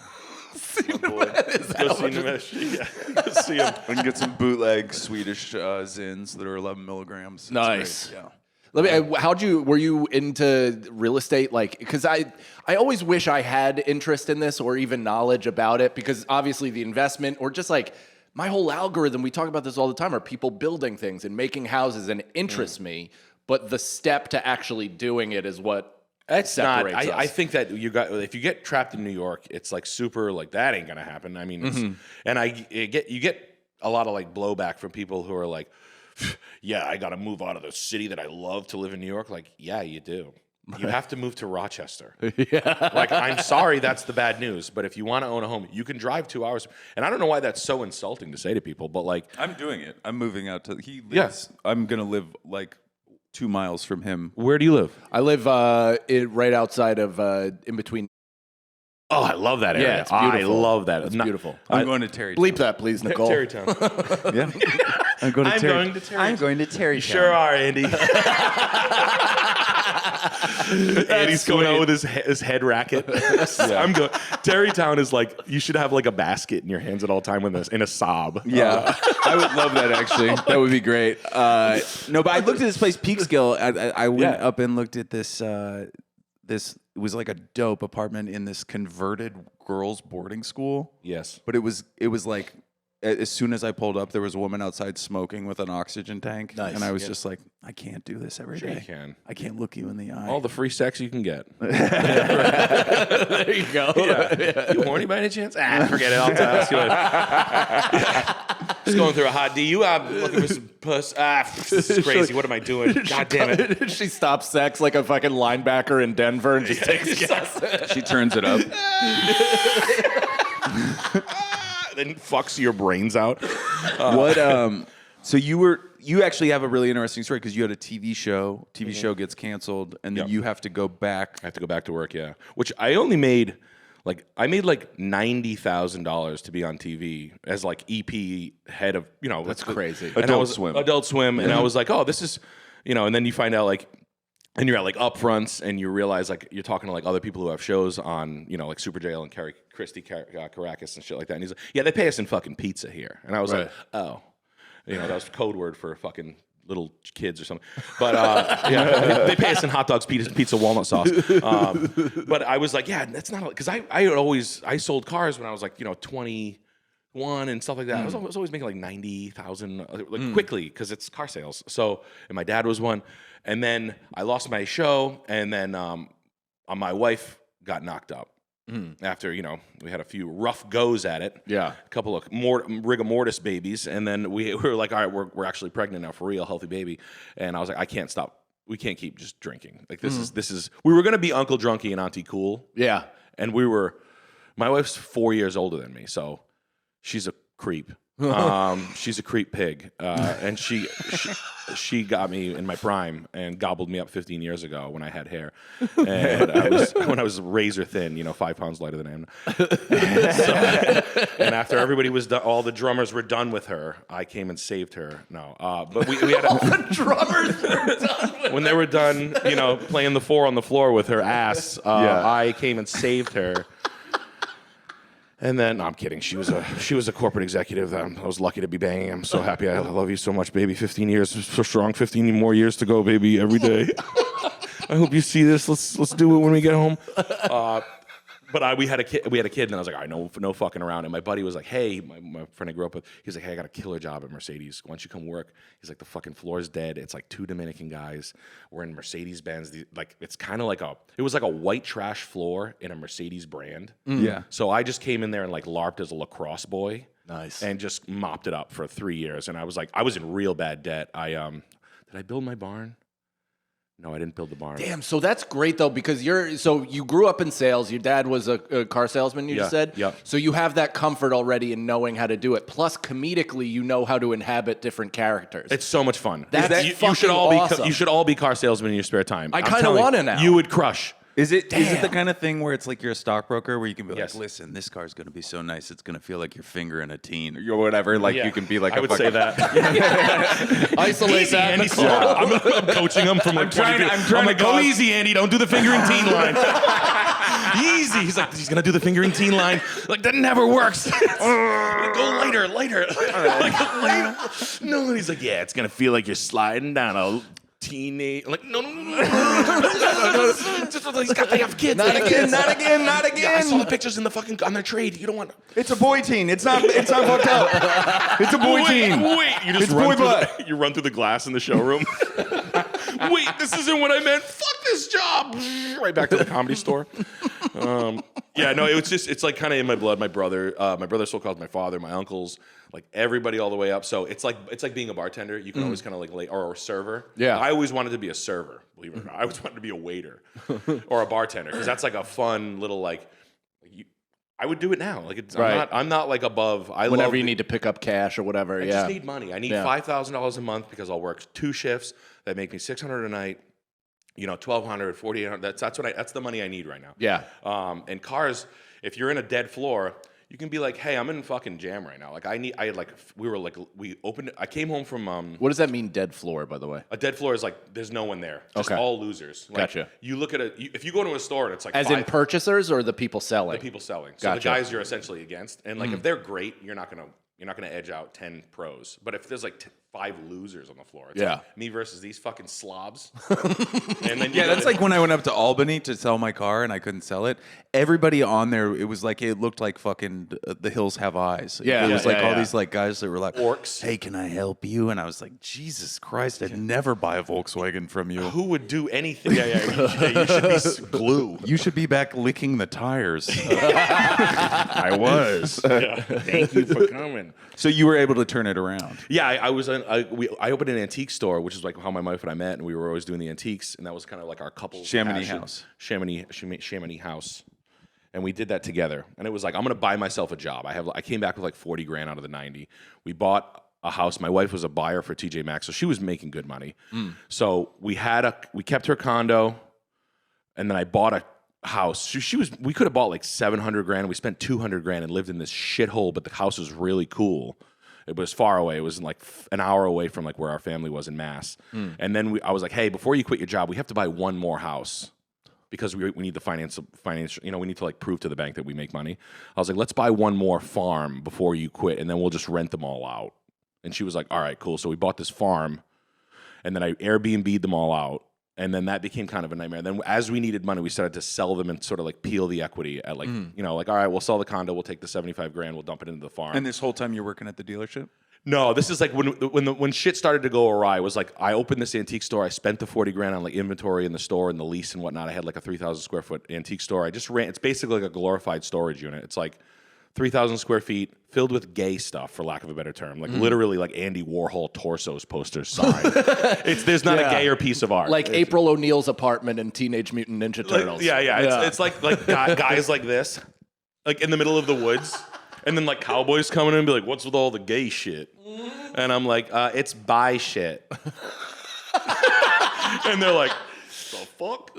Go see Nimesh. Yeah. Go see him. we can get some bootleg Swedish zins that are 11 milligrams. It's Nice. great. Yeah. Were you into real estate? Like, because I always wish I had interest in this or even knowledge about it, because obviously the investment or just like my whole algorithm, we talk about this all the time, are people building things and making houses, and it interests me, but the step to actually doing it is what It's not. separates us. I think that if you get trapped in New York, it's like super like that ain't gonna happen. I mean, and you get a lot of like blowback from people who are like, yeah, I got to move out of the city that I love to live in New York. Like, yeah, you do. You have to move to Rochester. Yeah. Like, I'm sorry, that's the bad news. But if you want to own a home, you can drive 2 hours. And I don't know why that's so insulting to say to people, but like, I'm doing it. I'm moving out to. He lives. I'm gonna live like 2 miles from him. where do you live? I live right outside of in between. Oh, I love that area. Yeah, it's beautiful. I love that. It's Not- beautiful. I'm going to Terry. Bleep that, please, Nicole. Terrytown. Yeah. I'm going to I'm Terry. going to Terrytown. I'm going to Terrytown. You sure are, Andy. Andy's going out with his head racket. I'm going. Terrytown is like, you should have like a basket in your hands at all time with this in a sob. Yeah, I would love that actually. That would be great. No, but I looked at this place, Peekskill. I went up and looked at this. This it was like a dope apartment in this converted girls' boarding school. Yes. But it was like as soon as I pulled up, there was a woman outside smoking with an oxygen tank, Nice. and I was just like, I can't do this every day. you can. I can't look you in the eye. All the free sex you can get. There you go. You horny by any chance? Forget it. I'll ask you later. Just going through a hot D. You looking for some puss? This is crazy. What am I doing? God damn it. She stops sex like a fucking linebacker in Denver and just takes gas. She turns it up. Then fucks your brains out. What? So you actually have a really interesting story because you had a TV show. TV show gets canceled, and then Yep. you have to go back. I have to go back to work, yeah. Which I only made like $90,000 to be on TV as like EP head of, That's crazy. and I Adult was- Swim. Adult Swim, and I was like, oh, this is, and then you find out like, and you're at like upfronts, and you realize like you're talking to like other people who have shows on, like Super Jail and Christy Caracas and shit like that, and he's like, yeah, they pay us in fucking pizza here, and I was like, oh, that was code word for fucking little kids or something. But yeah, they pay us in hot dogs, pizza, walnut sauce. But I was like, yeah, that's not, because I sold cars when I was like 21 and stuff like that. I was always making like 90,000 like quickly because it's car sales. So, and my dad was one, and then I lost my show, and then my wife got knocked up. After we had a few rough goes at it, a couple of rigor mortis babies, and then we were like, all right, we're actually pregnant now for real, healthy baby, and I was like, I can't stop. We can't keep just drinking. Like this is. We were gonna be Uncle Drunky and Auntie Cool, Yeah. and my wife's 4 years older than me, so she's a creep. She's a creep pig, and she got me in my prime and gobbled me up 15 years ago when I had hair, and when I was razor thin, 5 pounds lighter than I am. And after everybody was done, all the drummers were done with her. I came and saved her. No, but we had The drummers were done with when they were done, playing the 4 on the floor with her ass. I came and saved her. And then, no, I'm kidding. She was a corporate executive. I was lucky to be banging. I'm so happy. I love you so much, baby. 15 years, so strong. 15 more years to go, baby. Every day. I hope you see this. Let's do it when we get home. But we had a kid, and I was like, all right, no fucking around. And my buddy was like, hey, my friend I grew up with, he was like, hey, I got a killer job at Mercedes. Why don't you come work? He's like, the fucking floor's dead. It's like 2 Dominican guys. We're in Mercedes-Benz. Like, it's kind of like it was like a white trash floor in a Mercedes brand. Yeah. So I just came in there and like LARPed as a lacrosse boy. Nice. And just mopped it up for 3 years. And I was in real bad debt. Did I build my barn? No, I didn't build the barn. Damn, so that's great though, because you grew up in sales. Your dad was a car salesman, you just said. Yeah. So you have that comfort already in knowing how to do it. Plus, comedically, you know how to inhabit different characters. It's so much fun. That's you fucking should all awesome. be you should all be car salesmen in your spare time. I I'm kinda telling you, wanna now. You would crush. Is it the kind of thing where it's like you're a stockbroker where you can be Yes. like, listen, this car's going to be so nice, it's going to feel like you're fingering a teen or whatever. Like Yeah. you can be like, I would say that. Isolate Easy, that. Andy. Nicole. I'm coaching him from like 20 feet. I'm like, go easy, Andy. Don't do the fingering teen line. Easy. He's like, he's gonna do the fingering teen line. Like that never works. Go later. Like, later. No, and he's like, yeah, it's gonna feel like you're sliding down a teenage. Like, no. He's got to have kids. Not again. Yeah, I saw the pictures in the fucking on their trade. You don't want. It's a boy teen. It's not fucked up. It's a boy teen. Wait, you just It's run boy through butt. you run through the glass in the showroom. Wait, this isn't what I meant. Fuck this job. Right back to the comedy store. Yeah, no, it's like kind of in my blood. My brother still calls my father, my uncles, like everybody all the way up. So it's like being a bartender. You can always kind of like or a server. Yeah. I always wanted to be a server. Believe it or not, I always wanted to be a waiter or a bartender because that's like a fun little like. I would do it now. Like Right. I'm not like above. Whenever you need to pick up cash or whatever. I yeah. just need money. I need $5,000 a month because I'll work 2 shifts that make me $600 a night. You know, $1,200, $4,800. That's the money I need right now. Yeah. And cars, if you're in a dead floor, you can be like, hey, I'm in fucking jam right now. Like I came home from What does that mean, dead floor, by the way? a dead floor is like there's no one there. Just Okay. all losers. Like, Gotcha. You look at if you go to a store and it's like As in purchasers or the people selling? the people selling. So Gotcha. the guys you're essentially against. And like if they're great, you're not gonna edge out 10 pros. But if there's like 5 losers on the floor, it's Yeah. like me versus these fucking slobs. And then Yeah, that's like when I went up to Albany to sell my car and I couldn't sell it. Everybody on there, it was like it looked like fucking The Hills Have Eyes. Yeah, it was yeah, like yeah, all yeah. these like guys that were like Orcs. Hey, can I help you? And I was like, Jesus Christ, I'd never buy a Volkswagen from you. who would do anything? Yeah, you should be glue. You should be back licking the tires. I was. Thank you for coming. So you were able to turn it around. Yeah, I opened an antique store, which is like how my wife and I met, and we were always doing the antiques, and that was kind of like our couple Chamonix passion. House. Chamonix House, and we did that together. And it was like I'm gonna buy myself a job. I came back with like 40 grand out of the 90. We bought a house. My wife was a buyer for TJ Maxx, so she was making good money. So we kept her condo, and then I bought a house. We could have bought like 700 grand. We spent 200 grand and lived in this shithole, but the house was really cool. It was far away. It was like an hour away from like where our family was in Mass. And then I was like, hey, before you quit your job, we have to buy one more house because we need the financial, we need to like prove to the bank that we make money. I was like, let's buy one more farm before you quit, and then we'll just rent them all out. And she was like, all right, cool. So we bought this farm, and then I Airbnb'd them all out. And then that became kind of a nightmare. Then as we needed money, we started to sell them and sort of like peel the equity at like, like, all right, we'll sell the condo. We'll take the 75 grand. We'll dump it into the farm. And this whole time you're working at the dealership? No, this is like when shit started to go awry. It was like I opened this antique store. I spent the 40 grand on like inventory in the store and the lease and whatnot. I had like a 3,000 square foot antique store. I just ran. It's basically like a glorified storage unit. It's like 3,000 square feet filled with gay stuff, for lack of a better term. Like literally like Andy Warhol torsos posters signed. There's not a gayer piece of art. Like April O'Neil's apartment in Teenage Mutant Ninja Turtles. It's like guys like this, like in the middle of the woods. And then like cowboys coming in and be like, what's with all the gay shit? And I'm like, it's bi shit. And they're like, the fuck?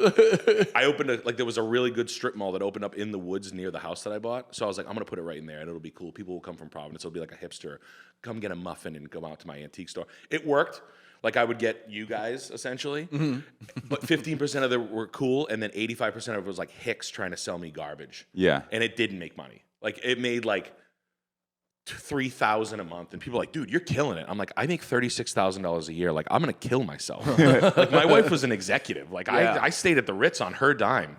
I opened there was a really good strip mall that opened up in the woods near the house that I bought. So I was like, I'm going to put it right in there and it'll be cool. People will come from Providence. It'll be like a hipster. Come get a muffin and come out to my antique store. It worked. Like I would get you guys essentially, but 15% of them were cool. And then 85% of it was like hicks trying to sell me garbage. Yeah. And it didn't make money. Like it made like $3,000 a month, and people are like, dude, you're killing it. I'm like, I make $36,000 a year. Like, I'm gonna kill myself. Like, my wife was an executive. Like, I stayed at the Ritz on her dime.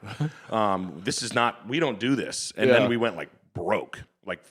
This is not. We don't do this. And then we went like broke. Like,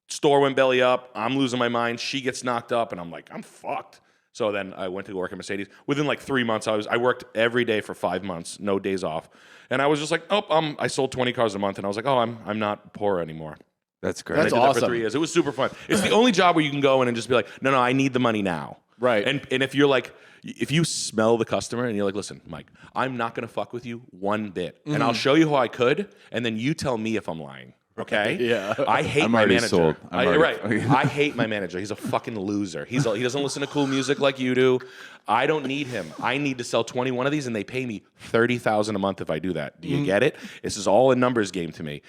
store went belly up. I'm losing my mind. She gets knocked up, and I'm like, I'm fucked. So then I went to work at Mercedes. Within like 3 months, I worked every day for 5 months, no days off, and I was just like, I sold 20 cars a month, and I was like, I'm not poor anymore. That's great. That's I did that awesome. for 3 years. It was super fun. It's the only job where you can go in and just be like, no, I need the money now. Right. And if you're like, if you smell the customer and you're like, listen, Mike, I'm not going to fuck with you one bit. And I'll show you how I could. And then you tell me if I'm lying. Okay? Yeah. I hate I'm my already manager. sold. Right. I hate my manager. He's a fucking loser. He doesn't listen to cool music like you do. I don't need him. I need to sell 21 of these, and they pay me $30,000 a month if I do that. Do you get it? This is all a numbers game to me.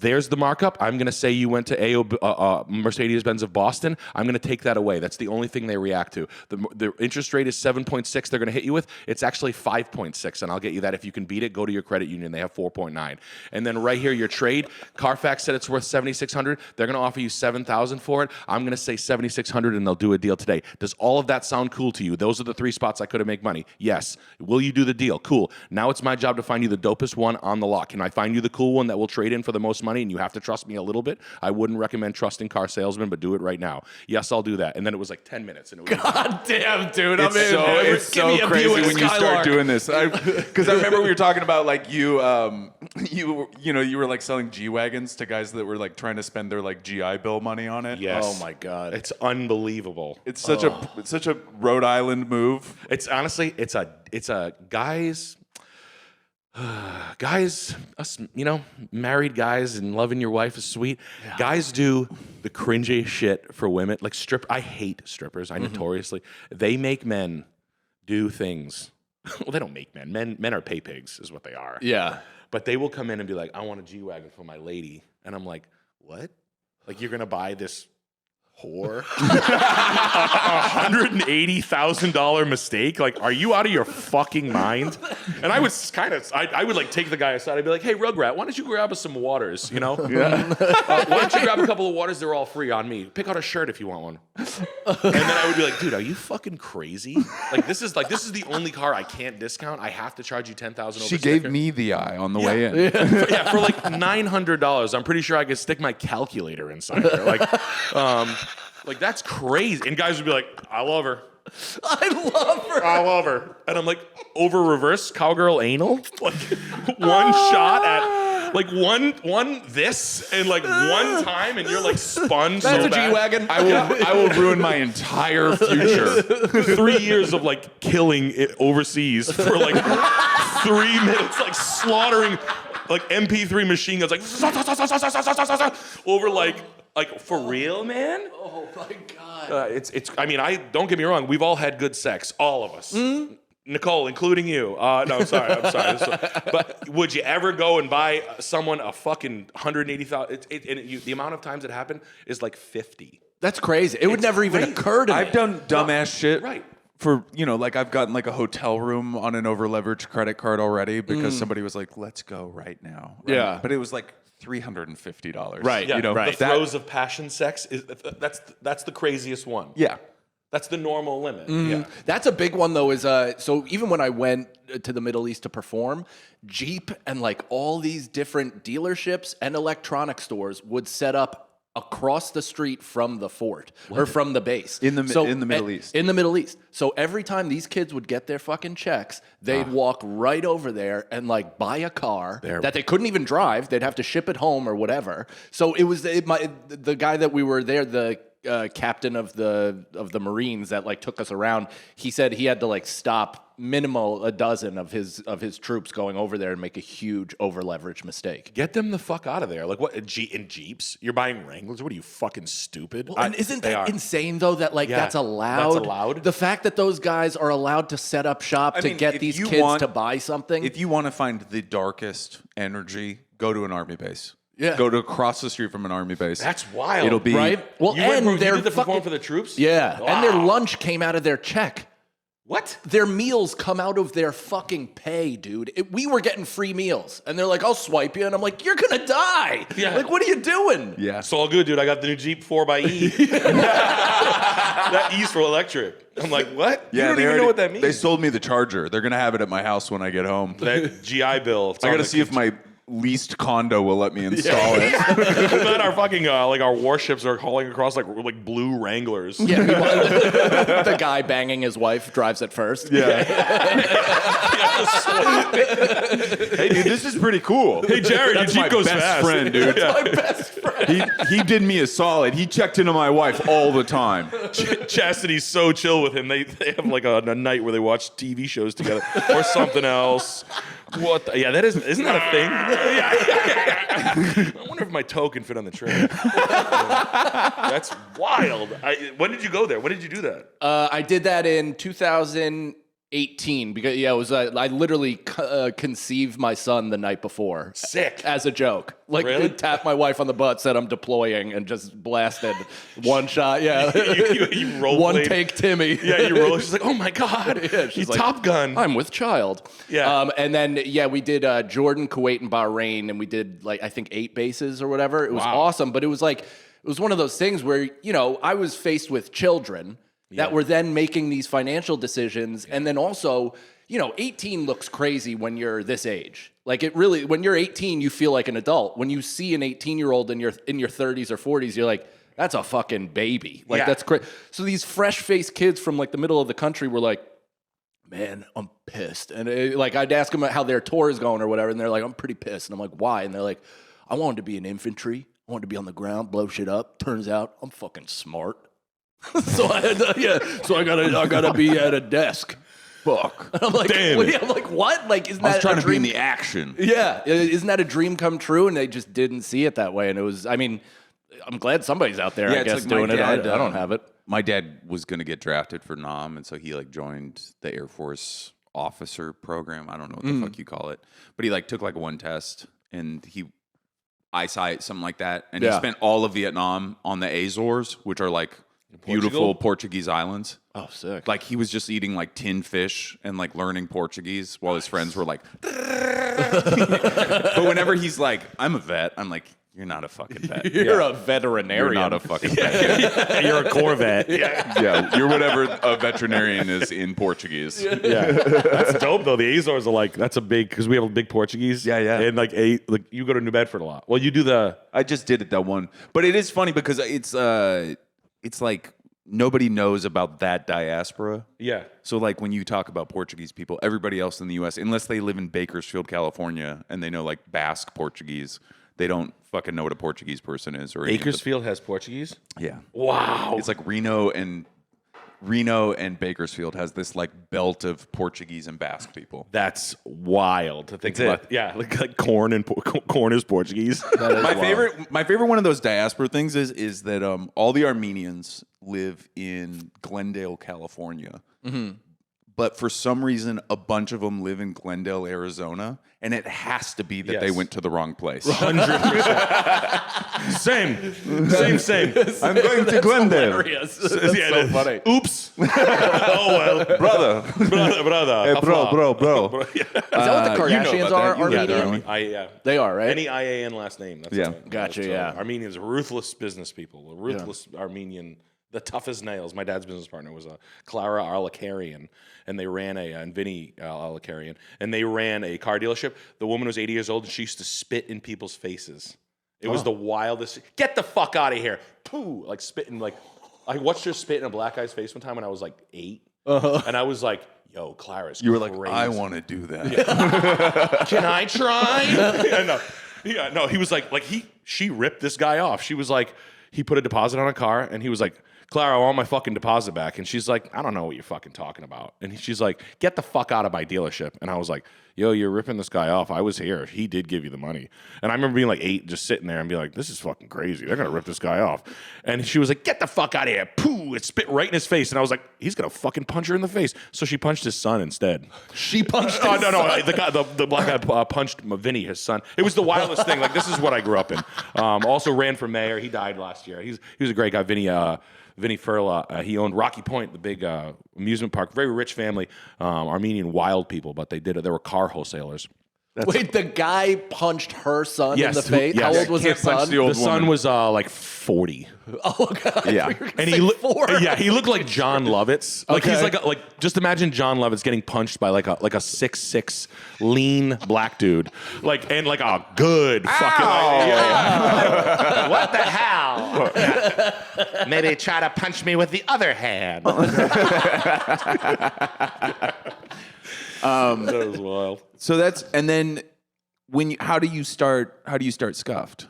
There's the markup. I'm going to say you went to Mercedes-Benz of Boston. I'm going to take that away. That's the only thing they react to. The interest rate is 7.6 they're going to hit you with. It's actually 5.6, and I'll get you that. If you can beat it, go to your credit union. They have 4.9. And then right here, your trade. Carfax said it's worth $7,600. They're going to offer you $7,000 for it. I'm going to say $7,600, and they'll do a deal today. Does all of that sound cool to you? Those are the 3 spots I could have made money. Yes. Will you do the deal? Cool. Now it's my job to find you the dopest one on the lot. Can I find you the cool one that will trade in for the most money, and you have to trust me a little bit? I wouldn't recommend trusting car salesmen, but do it right now. Yes, I'll do that. And then it was like 10 minutes. And it was God damn, dude. It's so crazy when you start doing this. Because I remember we were talking about like you were like selling G-Wagons to guys that were like trying to spend their like GI Bill money on it. Yes. Oh my God. It's unbelievable. It's such a Rhode Island move. It's honestly, it's a guys, us, married guys and loving your wife is sweet. Yeah. Guys do the cringy shit for women. Like I hate strippers. I notoriously, they make men do things. Well, they don't make men. Men are pay pigs is what they are. Yeah. But they will come in and be like, I want a G-Wagon for my lady. And I'm like, what? Like, you're going to buy this whore? $180,000 mistake? Like, are you out of your fucking mind? And I was I would like take the guy aside. I'd be like, hey, Rugrat, why don't you grab us some waters, Yeah. Why don't you grab a couple of waters? They're all free on me. Pick out a shirt if you want one. And then I would be like, dude, are you fucking crazy? This is the only car I can't discount. I have to charge you $10,000 over She gave me the eye on the way in. Yeah, for like $900. I'm pretty sure I could stick my calculator inside her. Like that's crazy. And guys would be like, I love her. I love her. And I'm like, over reverse cowgirl anal? Like one shot at like one this and like one time and you're like spun so That's a bad. G-Wagon. I will ruin my entire future. 3 years of like killing it overseas for like 3 minutes, like slaughtering like MP3 machine guns, like over like for real, man. Oh my God. It's. I mean, don't get me wrong. We've all had good sex, all of us. Nicole, including you. No, I'm sorry. But would you ever go and buy someone a fucking $180,000? The amount of times it happened is like 50. That's crazy. It would never even occur to me. I've done dumbass shit. Right. For, like I've gotten like a hotel room on an over-leveraged credit card already because somebody was like, let's go right now. Right? Yeah. But it was like $350. Right. Yeah. Right. The throes of passion sex that's the craziest one. Yeah. That's the normal limit. Yeah. That's a big one though, is so even when I went to the Middle East to perform, Jeep and like all these different dealerships and electronic stores would set up across the street from the fort or from the base In the Middle East. In the Middle East. So every time these kids would get their fucking checks, they'd walk right over there and like buy a car that they couldn't even drive. They'd have to ship it home or whatever. So it was the guy that we were there, the captain of the Marines that like took us around. He said he had to like stop minimal a dozen of his troops going over there and make a huge over leverage mistake. Get them the fuck out of there. Like what in Jeeps? You're buying Wranglers? What are you, fucking stupid? Well, and isn't that insane though that like that's allowed? That's allowed. The fact that those guys are allowed to set up shop to get these kids to buy something. If you want to find the darkest energy, go to an army base. Yeah. Go to across the street from an army base. That's wild. It'll be right. Well, you and did they're the perform fucking for the troops. Yeah, Wow. and their lunch came out of their check. What? Their meals come out of their fucking pay, dude. We were getting free meals, and they're like, "I'll swipe you," and I'm like, "You're gonna die." Yeah. Like, what are you doing? Yeah. It's all good, dude. I got the new Jeep 4xe. That E's for electric. I'm like, what? Yeah, you don't they even know what that means. They sold me the Charger. They're gonna have it at my house when I get home. That GI Bill. I got to see if my leased condo will let me install it. But our fucking like our warships are hauling across like blue Wranglers. Yeah, the guy banging his wife drives it first. Yeah. Hey, dude, this is pretty cool. Hey, Jared, That's your my Jeep goes best fast. friend, dude. My best friend. He did me a solid. He checked into my wife all the time. Chastity's so chill with him. They have like a night where they watch TV shows together or something else. What? Yeah, isn't that a thing? I wonder if my toe can fit on the tray. That's wild. When did you go there? When did you do that? I did that in 2018 because it was I literally conceived my son the night before. Sick. As a joke. Like Really? tapped my wife on the butt, said I'm deploying, and just blasted one shot. Yeah, you role one played. take Timmy. Yeah, you roll. She's like, oh my god, Yeah, she's you like, Top Gun. I'm with child. Yeah. And then we did Jordan, Kuwait, and Bahrain, and we did like I think 8 bases or whatever. It was Wow. awesome, but it was one of those things where I was faced with children that were then making these financial decisions, and then also 18 looks crazy when you're this age. Like it really, when you're 18, you feel like an adult. When you see an 18-year-old in your 30s or 40s, you're like, that's a fucking baby. Like Yeah. that's crazy. So these fresh-faced kids from like the middle of the country were like, man, I'm pissed. And I'd ask them how their tour is going or whatever, and they're like, I'm pretty pissed. And I'm like, why? And they're like, I wanted to be in infantry. I wanted to be on the ground, blow shit up. Turns out I'm fucking smart. So I gotta be at a desk. Fuck. And I'm like, Damn what? it. I'm like, what? Like, isn't I was that trying a to be in dream? the action. Yeah, isn't that a dream come true? And they just didn't see it that way. And it was, I mean, I'm glad somebody's out there, Yeah, I it's guess, like my doing it. I dad, don't have it. My dad was going to get drafted for NOM, and so he joined the Air Force officer program. I don't know what the fuck you call it, but he took one test, and he eyesight something like that, and he spent all of Vietnam on the Azores, which are beautiful Portuguese islands. Oh, sick. Like he was just eating tinned fish and learning Portuguese while his friends were like. But whenever he's like, "I'm a vet," I'm like, "You're not a fucking vet. You're a veterinarian. You're not a fucking vet. You're a Corvette. Yeah, you're whatever a veterinarian is in Portuguese." Yeah, that's dope though. The Azores are that's a big because we have a big Portuguese. Yeah, yeah. And you go to New Bedford a lot. Well, you do the. I just did it that one, but it is funny because it's like nobody knows about that diaspora. Yeah. So when you talk about Portuguese people, everybody else in the U.S., unless they live in Bakersfield, California, and they know Basque Portuguese, they don't fucking know what a Portuguese person is. Or any of the- Bakersfield has Portuguese. Yeah. Wow. It's like Reno and Bakersfield has this belt of Portuguese and Basque people. That's wild to think That's about. Yeah, like corn and corn is Portuguese. My favorite one of those diaspora things is that all the Armenians live in Glendale, California. Mm-hmm. But for some reason, a bunch of them live in Glendale, Arizona, and it has to be that they went to the wrong place. 100%. Same. I'm going to Glendale. Hilarious. That's so funny. Oops. Oh well, Brother. brother. Hey, bro. Is that what the you know Kardashians about are? that. You Armenian? got that. Yeah. They are, right? Any IAN last name. That's Yeah. it. Gotcha, So yeah. Armenians, ruthless business people. A ruthless Armenian, the tough as nails. My dad's business partner was Clara Arlakarian, and they ran and Vinny Arlakarian, and they ran a car dealership. The woman was 80 years old, and she used to spit in people's faces. It was the wildest. Get the fuck out of here. Pooh. Spitting, I watched her spit in a black guy's face one time when I was 8. And I was like, yo, Clara's You were crazy. like, I want to do that. Can I try? No, he was she ripped this guy off. She was like, he put a deposit on a car, and he was like, Clara, I want my fucking deposit back. And she's like, I don't know what you're fucking talking about. And she's like, get the fuck out of my dealership. And I was like, yo, you're ripping this guy off. I was here. He did give you the money. And I remember being 8, just sitting there and be like, this is fucking crazy. They're going to rip this guy off. And she was like, get the fuck out of here. Pooh, it spit right in his face. And I was like, he's going to fucking punch her in the face. So she punched his son instead. She punched Oh, his no. son. The black guy punched Vinny, his son. It was the wildest thing. This is what I grew up in. Also ran for mayor. He died last last year. He was a great guy, Vinny Furla. He owned Rocky Point, the big amusement park. Very rich family, Armenian wild people, but they were car wholesalers. Wait, the guy punched her son Yes, in the face? yes. How old was her Can't punch son? the old The son woman. was like 40. Oh, God. Yeah. And he looked like John Lovitz. Like he's like just imagine John Lovitz getting punched by like a 6'6" lean black dude. Like a good fucking What the hell? Maybe try to punch me with the other hand. That was wild. So that's and then how do you start Scuffed?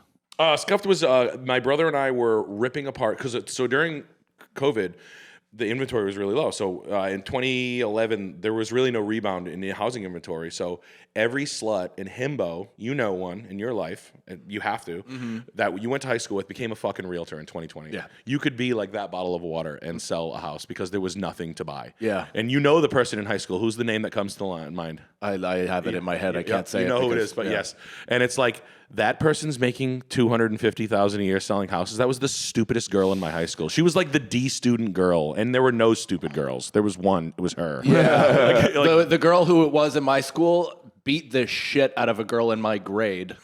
Scuffed was my brother and I were ripping apart because so during COVID, the inventory was really low. So in 2011, there was really no rebound in the housing inventory. So every slut in himbo, you know one in your life, and you have to, that you went to high school with became a fucking realtor in 2020. Yeah. You could be like that bottle of water and sell a house because there was nothing to buy. Yeah. And you know the person in high school. Who's the name that comes to mind? I have it in my head. I can't say it. You know who it because- is, but yes. And it's like that person's making $250,000 a year selling houses. That was the stupidest girl in my high school. She was like the D student girl, and there were no stupid girls. There was one. It was her. Yeah. The girl who it was in my school beat the shit out of a girl in my grade.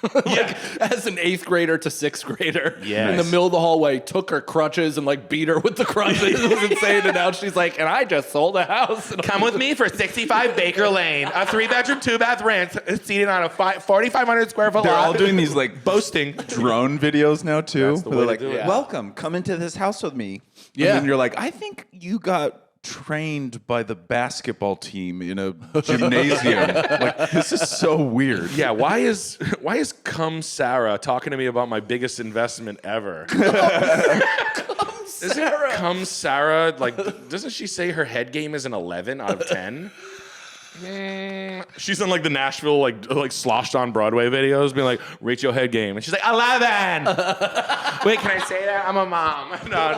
As an 8th grader to 6th grader. Yes. In the middle of the hallway, took her crutches and like beat her with the crutches. It was insane. And now she's like, and I just sold a house. And Come with me for 65 Baker Lane, a 3-bedroom, 2-bath rent, seated on a 4,500 square foot They're lot. all doing these like Boasting. drone videos now too. That's the They're way to like, do it. "Welcome, come into this house with me." Yeah. And then you're like, "I think you got trained by the basketball team in a gymnasium." Like, this is so weird. Yeah, why is Cum Sarah talking to me about my biggest investment ever? Isn't Cum Sarah like? Doesn't she say her head game is an 11 out of 10? She's in like the Nashville like sloshed on Broadway videos, being like, rate your head game, and she's like 11. Wait, can I say that? I'm a mom. No.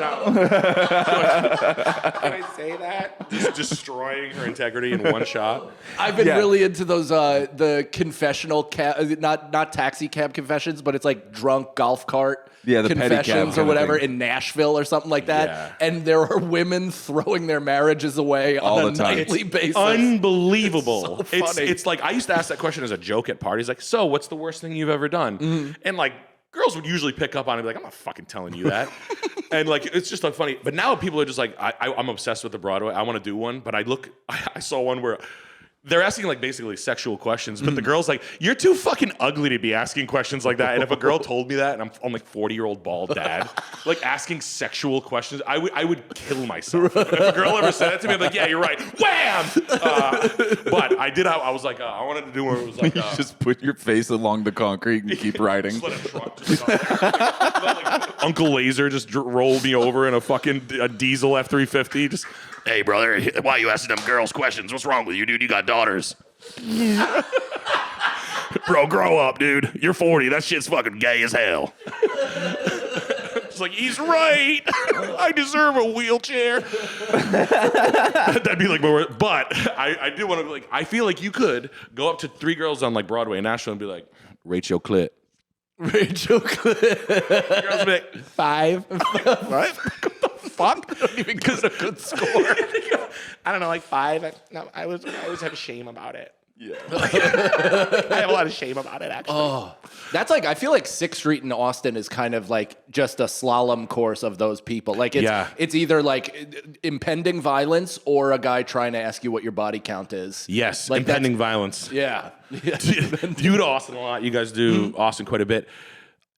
Can I say that? Just destroying her integrity in one shot. I've been really into those the confessional not taxi cab confessions, but it's like drunk golf cart Yeah, the pedicab confessions kind or of whatever thing. in Nashville or something like that. Yeah. And there are women throwing their marriages away All on a the time. nightly basis. Unbelievable. It's so funny. It's like I used to ask that question as a joke at parties, like, so what's the worst thing you've ever done? And like girls would usually pick up on it and be like, I'm not fucking telling you that. And like it's just like funny. But now people are just like, I'm obsessed with the Broadway. I want to do one. But I saw one where they're asking like basically sexual questions, but the girl's like, you're too fucking ugly to be asking questions like that. And if a girl told me that, and I'm like 40-year-old bald dad, like asking sexual questions, I would kill myself. If a girl ever said that to me, I'm like, yeah, you're right. Wham! But I was like, I wanted to do one where it was like, You just put your face along the concrete and keep riding. just let a truck just like Uncle Laser just rolled me over in a diesel F-350. Just, hey, brother, why are you asking them girls questions? What's wrong with you, dude? You got daughters. Bro, grow up, dude. You're 40. That shit's fucking gay as hell. It's like, he's right. I deserve a wheelchair. That'd be like my word. But I do want to, like, I feel like you could go up to 3 girls on like Broadway in Nashville and be like, rate your clit. Rachel Cliff. Girls would be like, 5. What? What the fuck? I don't even get a good score. I don't know, like 5. I always have shame about it. Yeah. I have a lot of shame about it, actually. That's like, I feel like 6th Street in Austin is kind of like just a slalom course of those people. Like it's either like impending violence or a guy trying to ask you what your body count is. Yes, Like impending violence. Yeah. You go to Austin a lot. You guys do Austin quite a bit.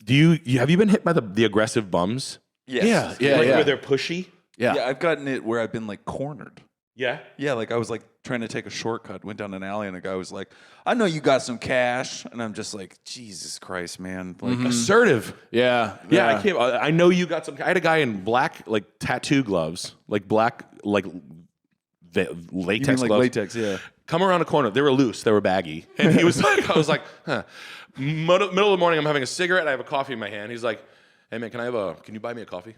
Have you been hit by the aggressive bums? Yes. Yeah. Where they're pushy? Yeah. Yeah, I've gotten it where I've been like cornered. Yeah. Yeah, like I was like trying to take a shortcut, went down an alley, and a guy was like, "I know you got some cash," and I'm just like, "Jesus Christ, man!" Like, Assertive. Yeah. Yeah. I know you got some. I had a guy in black like tattoo gloves, like black like you latex mean like gloves. latex? Yeah. Come around a corner. They were loose. They were baggy. And he was like, I was like, huh. Middle of the morning, I'm having a cigarette. I have a coffee in my hand. He's like, hey man, can you buy me a coffee?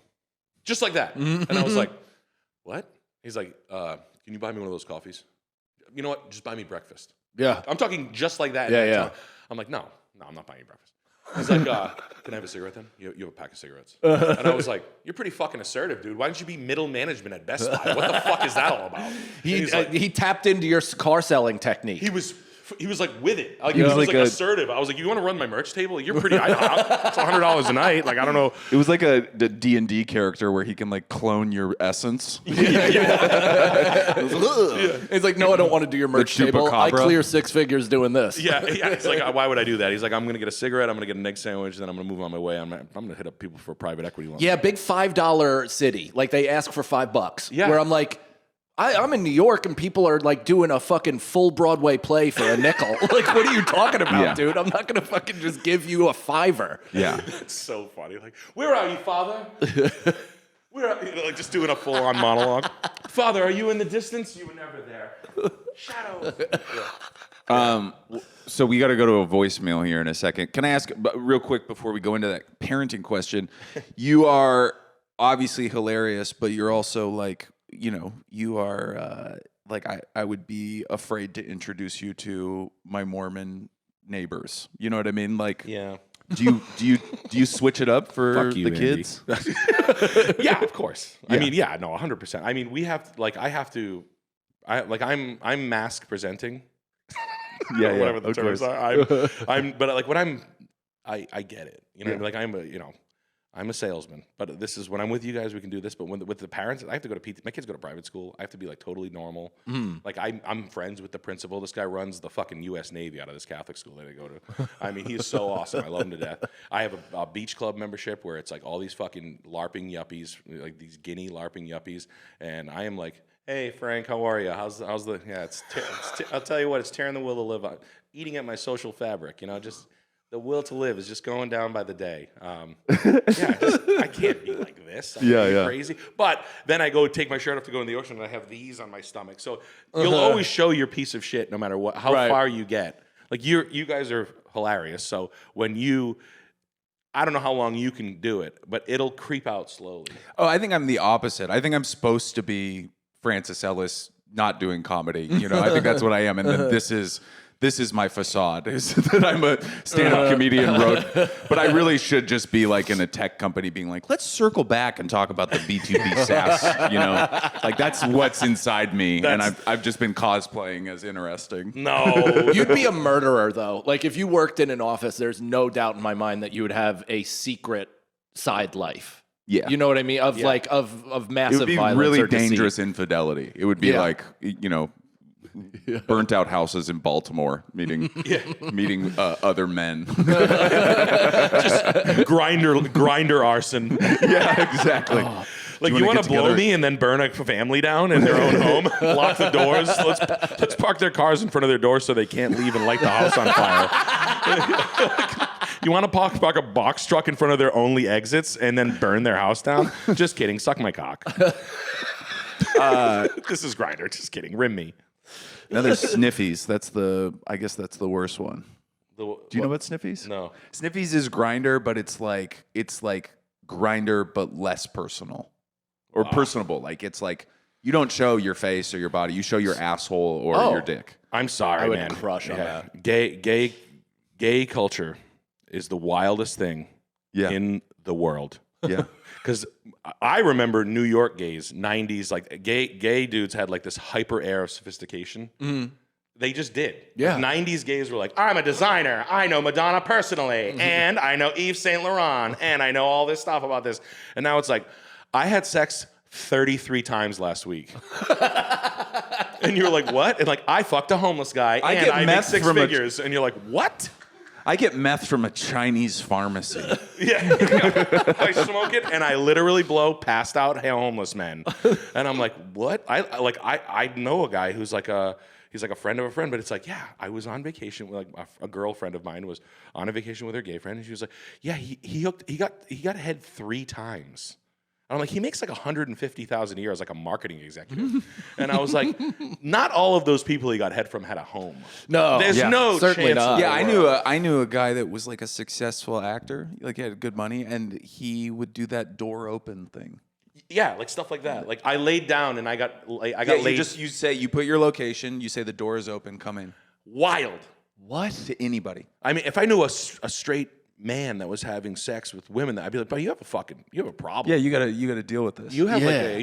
Just like that. And I was like, what? He's like, can you buy me one of those coffees? You know what? Just buy me breakfast. Yeah. I'm talking just like that. Yeah. I'm like, no, I'm not buying you breakfast. He's like, can I have a cigarette then? You have a pack of cigarettes. And I was like, you're pretty fucking assertive, dude. Why don't you be middle management at Best Buy? What the fuck is that all about? He tapped into your car selling technique. He was like with it. Like, he was like assertive. I was like, you want to run my merch table? You're pretty. It's $100 a night. Like, I don't know. It was like the D&D character where he can like clone your essence. He's like, no, I don't want to do your merch table. I clear 6 figures doing this. Yeah. It's like, why would I do that? He's like, I'm gonna get a cigarette. I'm gonna get an egg sandwich. Then I'm gonna move on my way. I'm gonna hit up people for a private equity loan. Yeah, big $5 city. Like they ask for $5. Yeah. Where I'm like, I'm in New York and people are like doing a fucking full Broadway play for a nickel. Like, what are you talking about, dude? I'm not gonna fucking just give you a $5. Yeah. It's so funny. Like, where are you, Father? Where are you? Like, just doing a full-on monologue. Father, are you in the distance? You were never there. Shadows. So we got to go to a voicemail here in a second. Can I ask real quick before we go into that parenting question? You are obviously hilarious, but you're also like, you are like I would be afraid to introduce you to my Mormon neighbors. You know what I mean? Like, Yeah. do you switch it up for Fuck you, the Andy. kids? Yeah, of course. Yeah. I mean, yeah, no, 100%. I mean, I'm mask presenting. Yeah, Or whatever the of terms course. are. But like when I get it. You know, Yeah. like I'm a salesman. But this is when I'm with you guys, we can do this. But with the parents, I have to go to my kids go to private school. I have to be like totally normal. Like I'm friends with the principal. This guy runs the fucking U.S. Navy out of this Catholic school that I go to. I mean, he's so awesome. I love him to death. I have a beach club membership where it's like all these fucking LARPing yuppies, like these Guinea LARPing yuppies, and I am like, hey Frank, how are you? How's the I'll tell you what, it's tearing the will to live on, eating at my social fabric. Just the will to live is just going down by the day. I can't be like this. I'm crazy. But then I go take my shirt off to go in the ocean, and I have these on my stomach. So you'll always show your piece of shit, no matter how far you get. Like you guys are hilarious. So when I don't know how long you can do it, but it'll creep out slowly. Oh, I think I'm the opposite. I think I'm supposed to be Francis Ellis not doing comedy. I think that's what I am. And then this is my facade, is that I'm a stand-up comedian. But I really should just be like in a tech company being like, let's circle back and talk about the B2B SaaS. Like that's what's inside me. And I've just been cosplaying as interesting. No. You'd be a murderer, though. Like, if you worked in an office, there's no doubt in my mind that you would have a secret side life. Yeah. You know what I mean? Of of massive It would be violence really or deceit. dangerous infidelity. It would be like, burnt out houses in Baltimore meeting other men. Just grinder arson. Yeah, exactly. Like, you want to blow me and then burn a family down in their own home? Lock the doors. Let's park their cars in front of their doors so they can't leave and light the house on fire. You want to park a box truck in front of their only exits and then burn their house down? Just kidding. Suck my cock. This is Grindr. Just kidding. Rim me. Now there's Sniffies. I guess that's the worst one. Do you know about Sniffies? No. Sniffies is Grindr, but it's like Grindr but less personal or personable. Like it's like you don't show your face or your body. You show your asshole or your dick. I'm sorry, I would man. crush on that. Gay culture is the wildest thing in the world. Yeah. Because I remember New York gays, 90s, like gay dudes had like this hyper air of sophistication. They just did. Yeah. 90s gays were like, I'm a designer. I know Madonna personally. And I know Yves Saint Laurent. And I know all this stuff about this. And now it's like, I had sex 33 times last week. And you're like, what? And like, I fucked a homeless guy. And I make 6 figures. And you're like, what? I get meth from a Chinese pharmacy. Yeah. I smoke it and I literally blow passed out homeless men. And I'm like, what? I know a guy who's like he's like a friend of a friend, but it's like, yeah, I was on vacation with like a girlfriend of mine was on a vacation with her gay friend, and she was like, yeah, he got head 3 times. And I'm like, he makes like $150,000 a year as like a marketing executive. And I was like, not all of those people he got head from had a home. No, There's no certainly chance. not. Yeah, I knew a guy that was like a successful actor. Like he had good money, and he would do that door open thing. Yeah, like stuff like that. Like I laid down and I got laid. You say you put your location. You say the door is open. Come in. Wild. What? To anybody. I mean, if I knew a straight man that was having sex with women, I'd be like, but you have a problem. Yeah, you gotta deal with this. You have Yeah.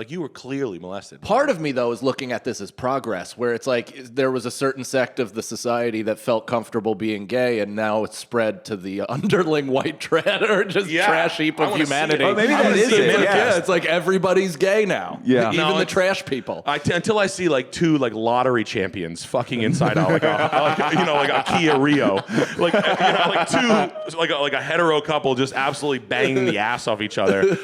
you were clearly molested. Part of me, though, is looking at this as progress, where it's like there was a certain sect of the society that felt comfortable being gay, and now it's spread to the underling white trash heap I of wanna see humanity. it. Oh, maybe I that wanna is see it, Like, yeah. it's like everybody's gay now. Yeah. Even No, the it's- trash people. Until I see like two like lottery champions fucking inside out like a Kia Rio, like two like a hetero couple just absolutely banging the ass off each other,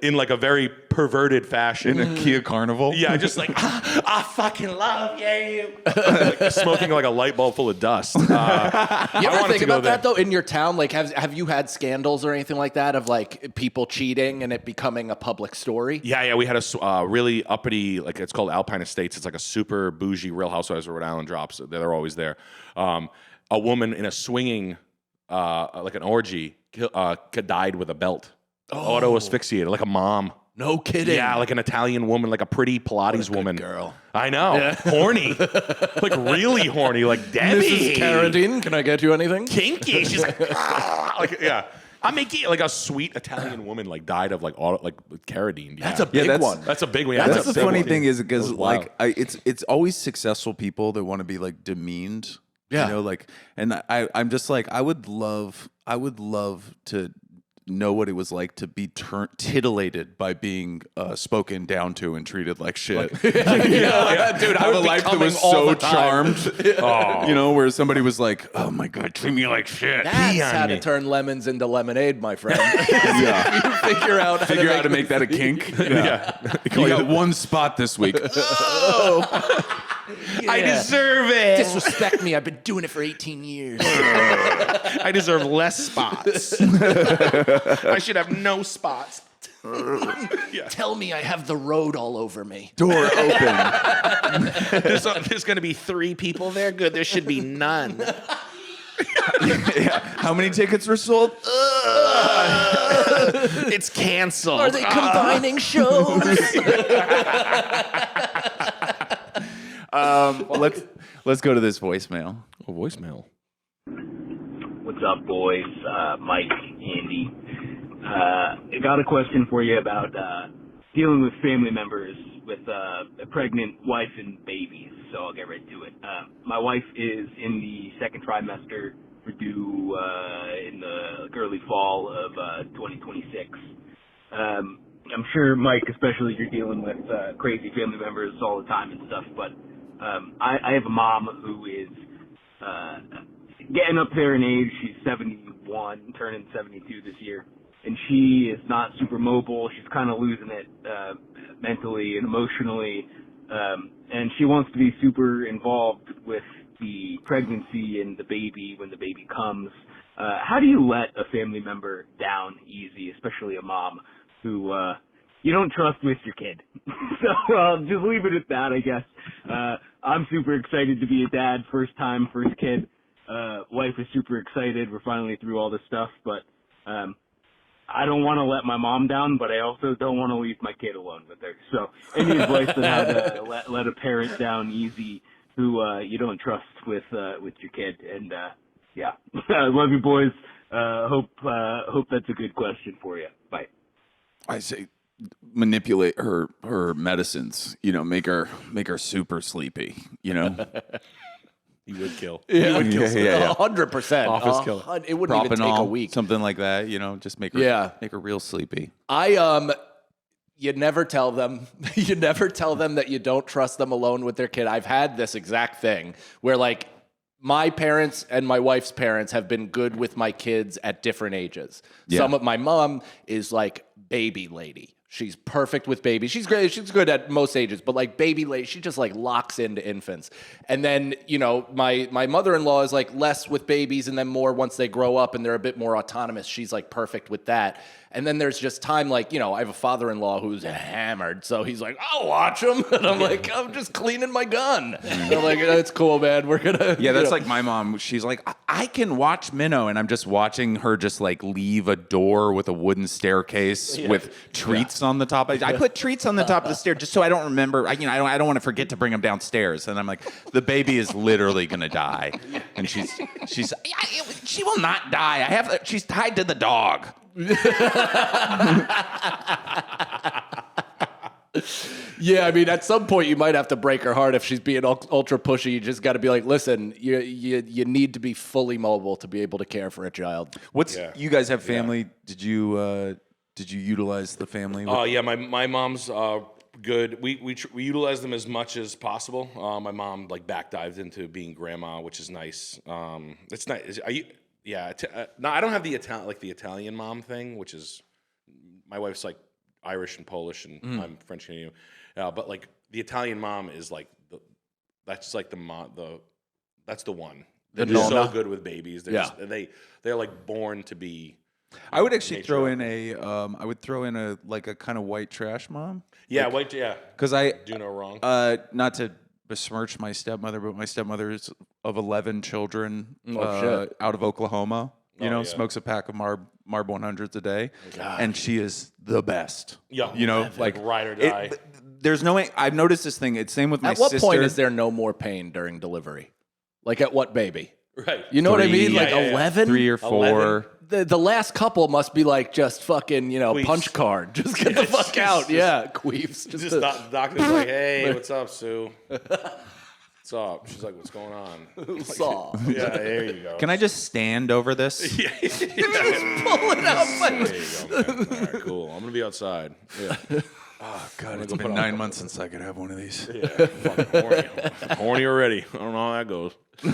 in like a very perverted fashion. In a Kia Carnival. Yeah, just like I fucking love you, like, smoking like a light bulb full of dust. You ever wanted think to go about that there. though in your town? Like, have you had scandals or anything like that of like people cheating and it becoming a public story? Yeah, we had a really uppity, like it's called Alpine Estates. It's like a super bougie Real Housewives of Rhode Island drops. They're always there. A woman in a swinging, like an orgy, died with a belt. Auto asphyxiated, like a mom. No kidding. Yeah, like an Italian woman, like a pretty Pilates woman. girl. I know. Horny. Like really horny. Like Debbie. Mrs. Carradine, can I get you anything? Kinky. She's like, "Ah." Like, yeah. I'm making like a sweet Italian woman like died of like carradine. Yeah. That's a big one. That's a big one. Yeah, That's the a big funny one. thing is because That was like it's always successful people that want to be like demeaned. Yeah. You know, like, and I'm just like I would love to know what it was like to be titillated by being spoken down to and treated like shit. Yeah, dude, I Have a would be life that coming was all so the time. charmed. You know, where somebody was like, "Oh my god, treat me like shit." That's Pee on how me. to turn lemons into lemonade, my friend. Yeah. You figure out Figure out how to make that a kink. Yeah. You got one spot this week. I deserve it. Disrespect me. I've been doing it for 18 years. I deserve less spots. I should have no spots. Tell me I have the road all over me. Door open. There's going to be 3 people there. Good. There should be none. How many tickets were sold? It's canceled. Are they combining shows? Let's go to this voicemail. Oh, voicemail. What's up, boys? Mike, Andy. I got a question for you about dealing with family members with a pregnant wife and babies, so I'll get right to it. My wife is in the second trimester. We're due in the early fall of 2026. I'm sure, Mike, especially, you're dealing with crazy family members all the time and stuff, but I have a mom who is getting up there in age. She's 71, turning 72 this year, and she is not super mobile. She's kind of losing it mentally and emotionally, and she wants to be super involved with the pregnancy and the baby when the baby comes. How do you let a family member down easy, especially a mom who you don't trust with your kid? So just leave it at that, I guess. I'm super excited to be a dad, first time, first kid. Wife is super excited. We're finally through all this stuff, but I don't want to let my mom down, but I also don't want to leave my kid alone with her. So any advice on how to let a parent down easy who you don't trust with your kid? And yeah, I love you, boys. Hope that's a good question for you. Bye. I say manipulate her medicines, you know, make her super sleepy, you know. You would kill. Yeah. 100%. Office killer. It wouldn't even take a Propanol, week. something like that, you know, just make her real sleepy. You never tell them. You never tell them that you don't trust them alone with their kid. I've had this exact thing where, like, my parents and my wife's parents have been good with my kids at different ages. Yeah. My mom is like baby lady. She's perfect with babies. She's great. She's good at most ages, but like baby lady, she just like locks into infants. And then, you know, my mother-in-law is like less with babies and then more once they grow up and they're a bit more autonomous. She's like perfect with that. And then there's just time, like, you know, I have a father-in-law who's hammered, so he's like, I'll watch him. And I'm like, I'm just cleaning my gun. And I'm like, it's cool, man. We're going to. Yeah, that's like my mom. She's like, I can watch Minnow, and I'm just watching her just like leave a door with a wooden staircase with treats on the top. I put treats on the top of the stair just so I don't remember. I don't want to forget to bring them downstairs. And I'm like, the baby is literally gonna die, and she will not die. She's tied to the dog. Yeah, I mean, at some point you might have to break her heart if she's being ultra pushy. You just got to be like, listen, you need to be fully mobile to be able to care for a child. You guys have family? Did you utilize the family? Oh yeah, my mom's good. We utilize them as much as possible. My mom like back dived into being grandma, which is nice. It's nice. No, I don't have the Italian mom thing, which is my wife's like Irish and Polish, and I'm French Canadian. But like the Italian mom is like that's the one. They're just so good with babies. They're like born to be. I would actually throw in a kind of white trash mom. Yeah, because I do no wrong. Not to besmirch my stepmother, but my stepmother is of 11 children out of Oklahoma. Smokes a pack of Marb 100s a day, and she is the best. Yeah, like ride or die. There's no way. I've noticed this thing. It's same with my sister. At what point is there no more pain during delivery? Like at what baby? Right. You know what I mean? Like 11? 3 or 4. The last couple must be like just fucking, Queefs. punch card. Just get the fuck out. Queefs. Just the doctor's like, hey, what's up, Sue? What's up? She's like, what's going on? Saw. Yeah, there you go. Can I just stand over this? Yeah. Just pull it out. There you go, man. All right, cool. I'm gonna be outside. Yeah. Oh God, it's been 9 months since I could have one of these. Yeah, fucking horny. I'm horny already. I don't know how that goes. Oh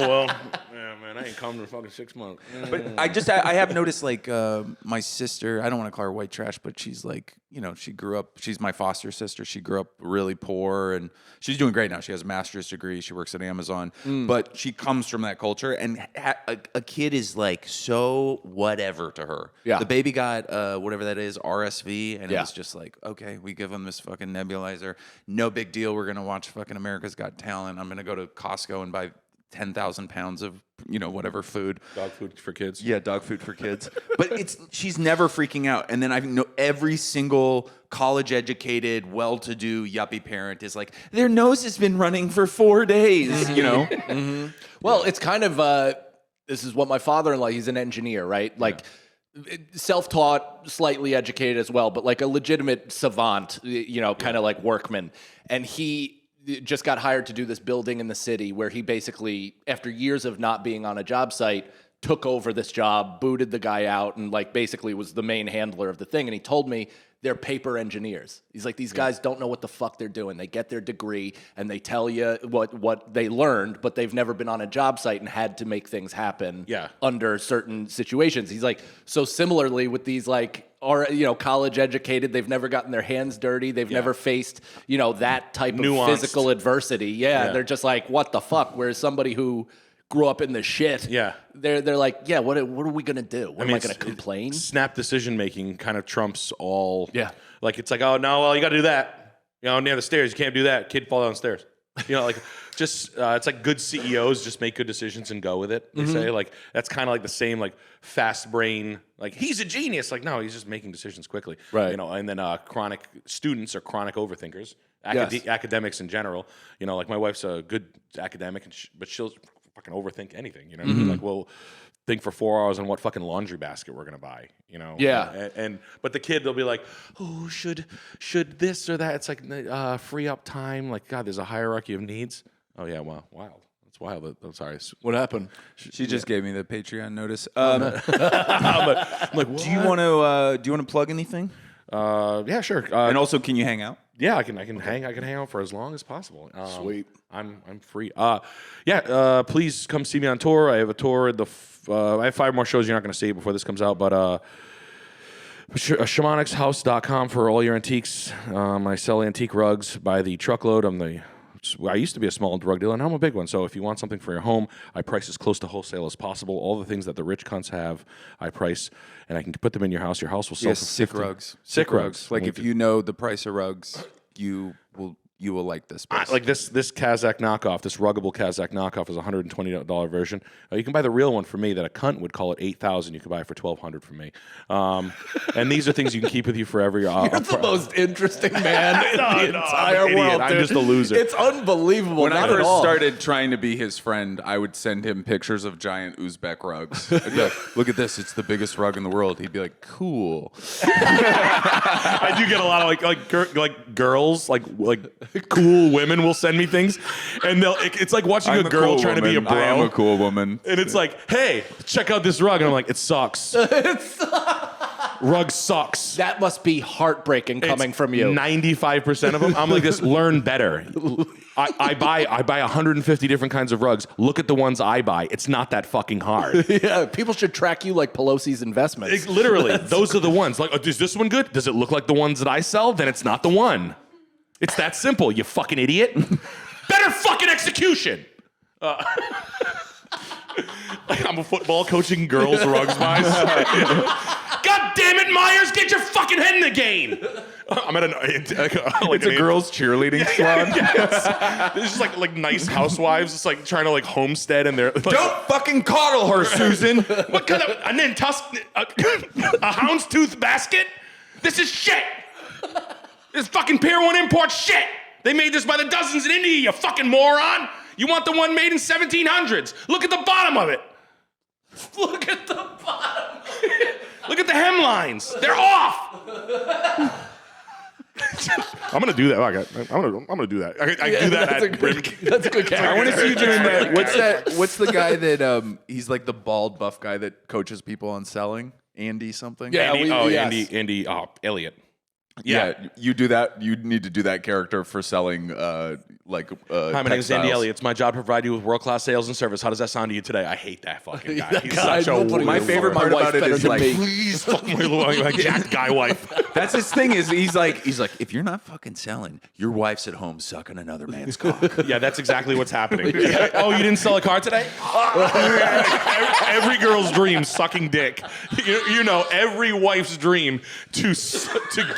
well. Yeah, man, I ain't come to fucking 6 months. But I have noticed like my sister. I don't want to call her white trash, but she's like, she grew up. She's my foster sister. She grew up really poor, and she's doing great now. She has a master's degree. She works at Amazon, but she comes from that culture, and a kid is like so whatever to her. Yeah, the baby got whatever that is, RSV, and it was just like, okay, we give him this fucking nebulizer. No big deal. We're gonna watch fucking America's Got Talent. I'm gonna go to Costco and buy 10,000 pounds of whatever food. Dog food for kids. Yeah, dog food for kids. But she's never freaking out. And then I know every single college-educated, well-to-do yuppie parent is like, their nose has been running for 4 days. Mm-hmm. Well, it's kind of this is what my father-in-law. He's an engineer, right? Like. Self-taught, slightly educated as well, but like a legitimate savant, kind of like workman. And he just got hired to do this building in the city where he basically, after years of not being on a job site, took over this job, booted the guy out, and like basically was the main handler of the thing. And he told me they're paper engineers. He's like, these guys don't know what the fuck they're doing. They get their degree and they tell you what they learned, but they've never been on a job site and had to make things happen under certain situations. He's like, so similarly with these like, college educated, they've never gotten their hands dirty. They've never faced, that type of physical adversity. Yeah. They're just like, what the fuck? Whereas somebody who grew up in the shit. Yeah. They're like, yeah, what are we going to do? Am I going to complain? Snap decision making kind of trumps all. Yeah. Like, it's like, oh, no, well, you got to do that. Near the stairs, you can't do that. Kid fall downstairs. Just, it's like good CEOs just make good decisions and go with it. They say, like, that's kind of like the same, like, fast brain, like, he's a genius. Like, no, he's just making decisions quickly. Right. And then chronic students are chronic overthinkers. Academics in general. Like, my wife's a good academic, but she'll fucking overthink anything, like we'll think for 4 hours on what fucking laundry basket we're gonna buy, but the kid, they'll be like, oh, should this or that. It's like free up time, like, God, there's a hierarchy of needs. Oh yeah, wow, that's wild. I'm sorry, what happened? She just gave me the Patreon notice. I'm like, do you want to plug anything? Yeah, sure. And also, can you hang out? Yeah, I can hang out for as long as possible. Sweet. I'm free. Please come see me on tour. I have a tour. I have 5 more shows you're not going to see before this comes out, but shamanicshouse.com for all your antiques. I sell antique rugs by the truckload. I used to be a small drug dealer, and now I'm a big one. So if you want something for your home, I price as close to wholesale as possible. All the things that the rich cunts have, I price, and I can put them in your house. Your house will sell for sick rugs. Sick rugs. Like, if you know the price of rugs, you will you will like this place. Like this Kazakh knockoff, this ruggable Kazakh knockoff is a $120 version. You can buy the real one for me that a cunt would call it $8,000. You can buy it for $1,200 from me. And these are things you can keep with you forever. You're the most interesting man in the entire I'm an idiot. world. I'm dude. just a loser. It's unbelievable. When I Not at first all. started trying to be his friend, I would send him pictures of giant Uzbek rugs. I'd be like, look at this, it's the biggest rug in the world. He'd be like, cool. I do get a lot of like girls, like cool women will send me things, and it's like watching a girl trying to be a bro. I am a cool woman. And it's like, hey, check out this rug. And I'm like, it sucks. Rug sucks. That must be heartbreaking coming from you. 95% of them. I'm like this, learn better. I buy 150 different kinds of rugs. Look at the ones I buy. It's not that fucking hard. Yeah, people should track you like Pelosi's investments. Literally, those are the ones. Like, is this one good? Does it look like the ones that I sell? Then it's not the one. It's that simple, you fucking idiot. Better fucking execution. I'm a football coaching girls rugs buys. God damn it, Myers, get your fucking head in the game. I'm at It's a girls' cheerleading salon. Yes. It's just like nice housewives, just like trying to like homestead, and they're like, Don't fucking coddle her, Susan. what kind of a houndstooth basket? This is shit. This fucking Pier 1 import shit. They made this by the dozens in India, you fucking moron. You want the one made in 1700s. Look at the bottom of it. Look at the bottom. Look at the hemlines. They're off. I'm gonna do that. I'm gonna do that. I do that. That's a good character. I want to see you doing that. What's the guy that he's like the bald buff guy that coaches people on selling? Andy something? Yeah, Andy Elliott. Yeah, you do that. You need to do that character for selling Hi, my name is Andy Elliott. It's my job to provide you with world-class sales and service. How does that sound to you today? I hate that fucking guy. He's such a My favorite part about it is like, please fuck my jacked guy wife. that's his thing. Is he's like, if you're not fucking selling, your wife's at home sucking another man's cock. Yeah, that's exactly what's happening. Oh, you didn't sell a car today? Every girl's dream, sucking dick. You know, every wife's dream to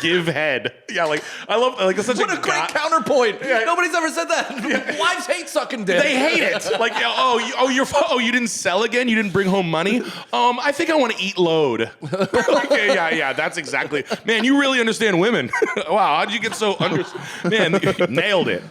give head. Yeah, like I love like it's such What a great counterpoint. Yeah. Nobody's ever said that. Wives hate sucking dick. They hate it. Like, you didn't sell again? You didn't bring home money? I think I want to eat load. Yeah, that's exactly. Man, you really understand women. Wow, how'd you get so Man, you nailed it.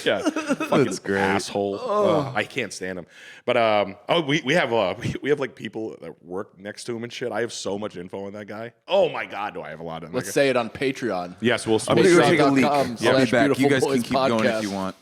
Yeah, that's great. Asshole. I can't stand him. But we have like people that work next to him and shit. I have so much info on that guy. Oh my god, do I have a lot of? Let's say it on Patreon. Yes, I'm gonna go take a leak. Patreon.com/beautifulboyspodcast. I'll be back. You guys can keep going if you want.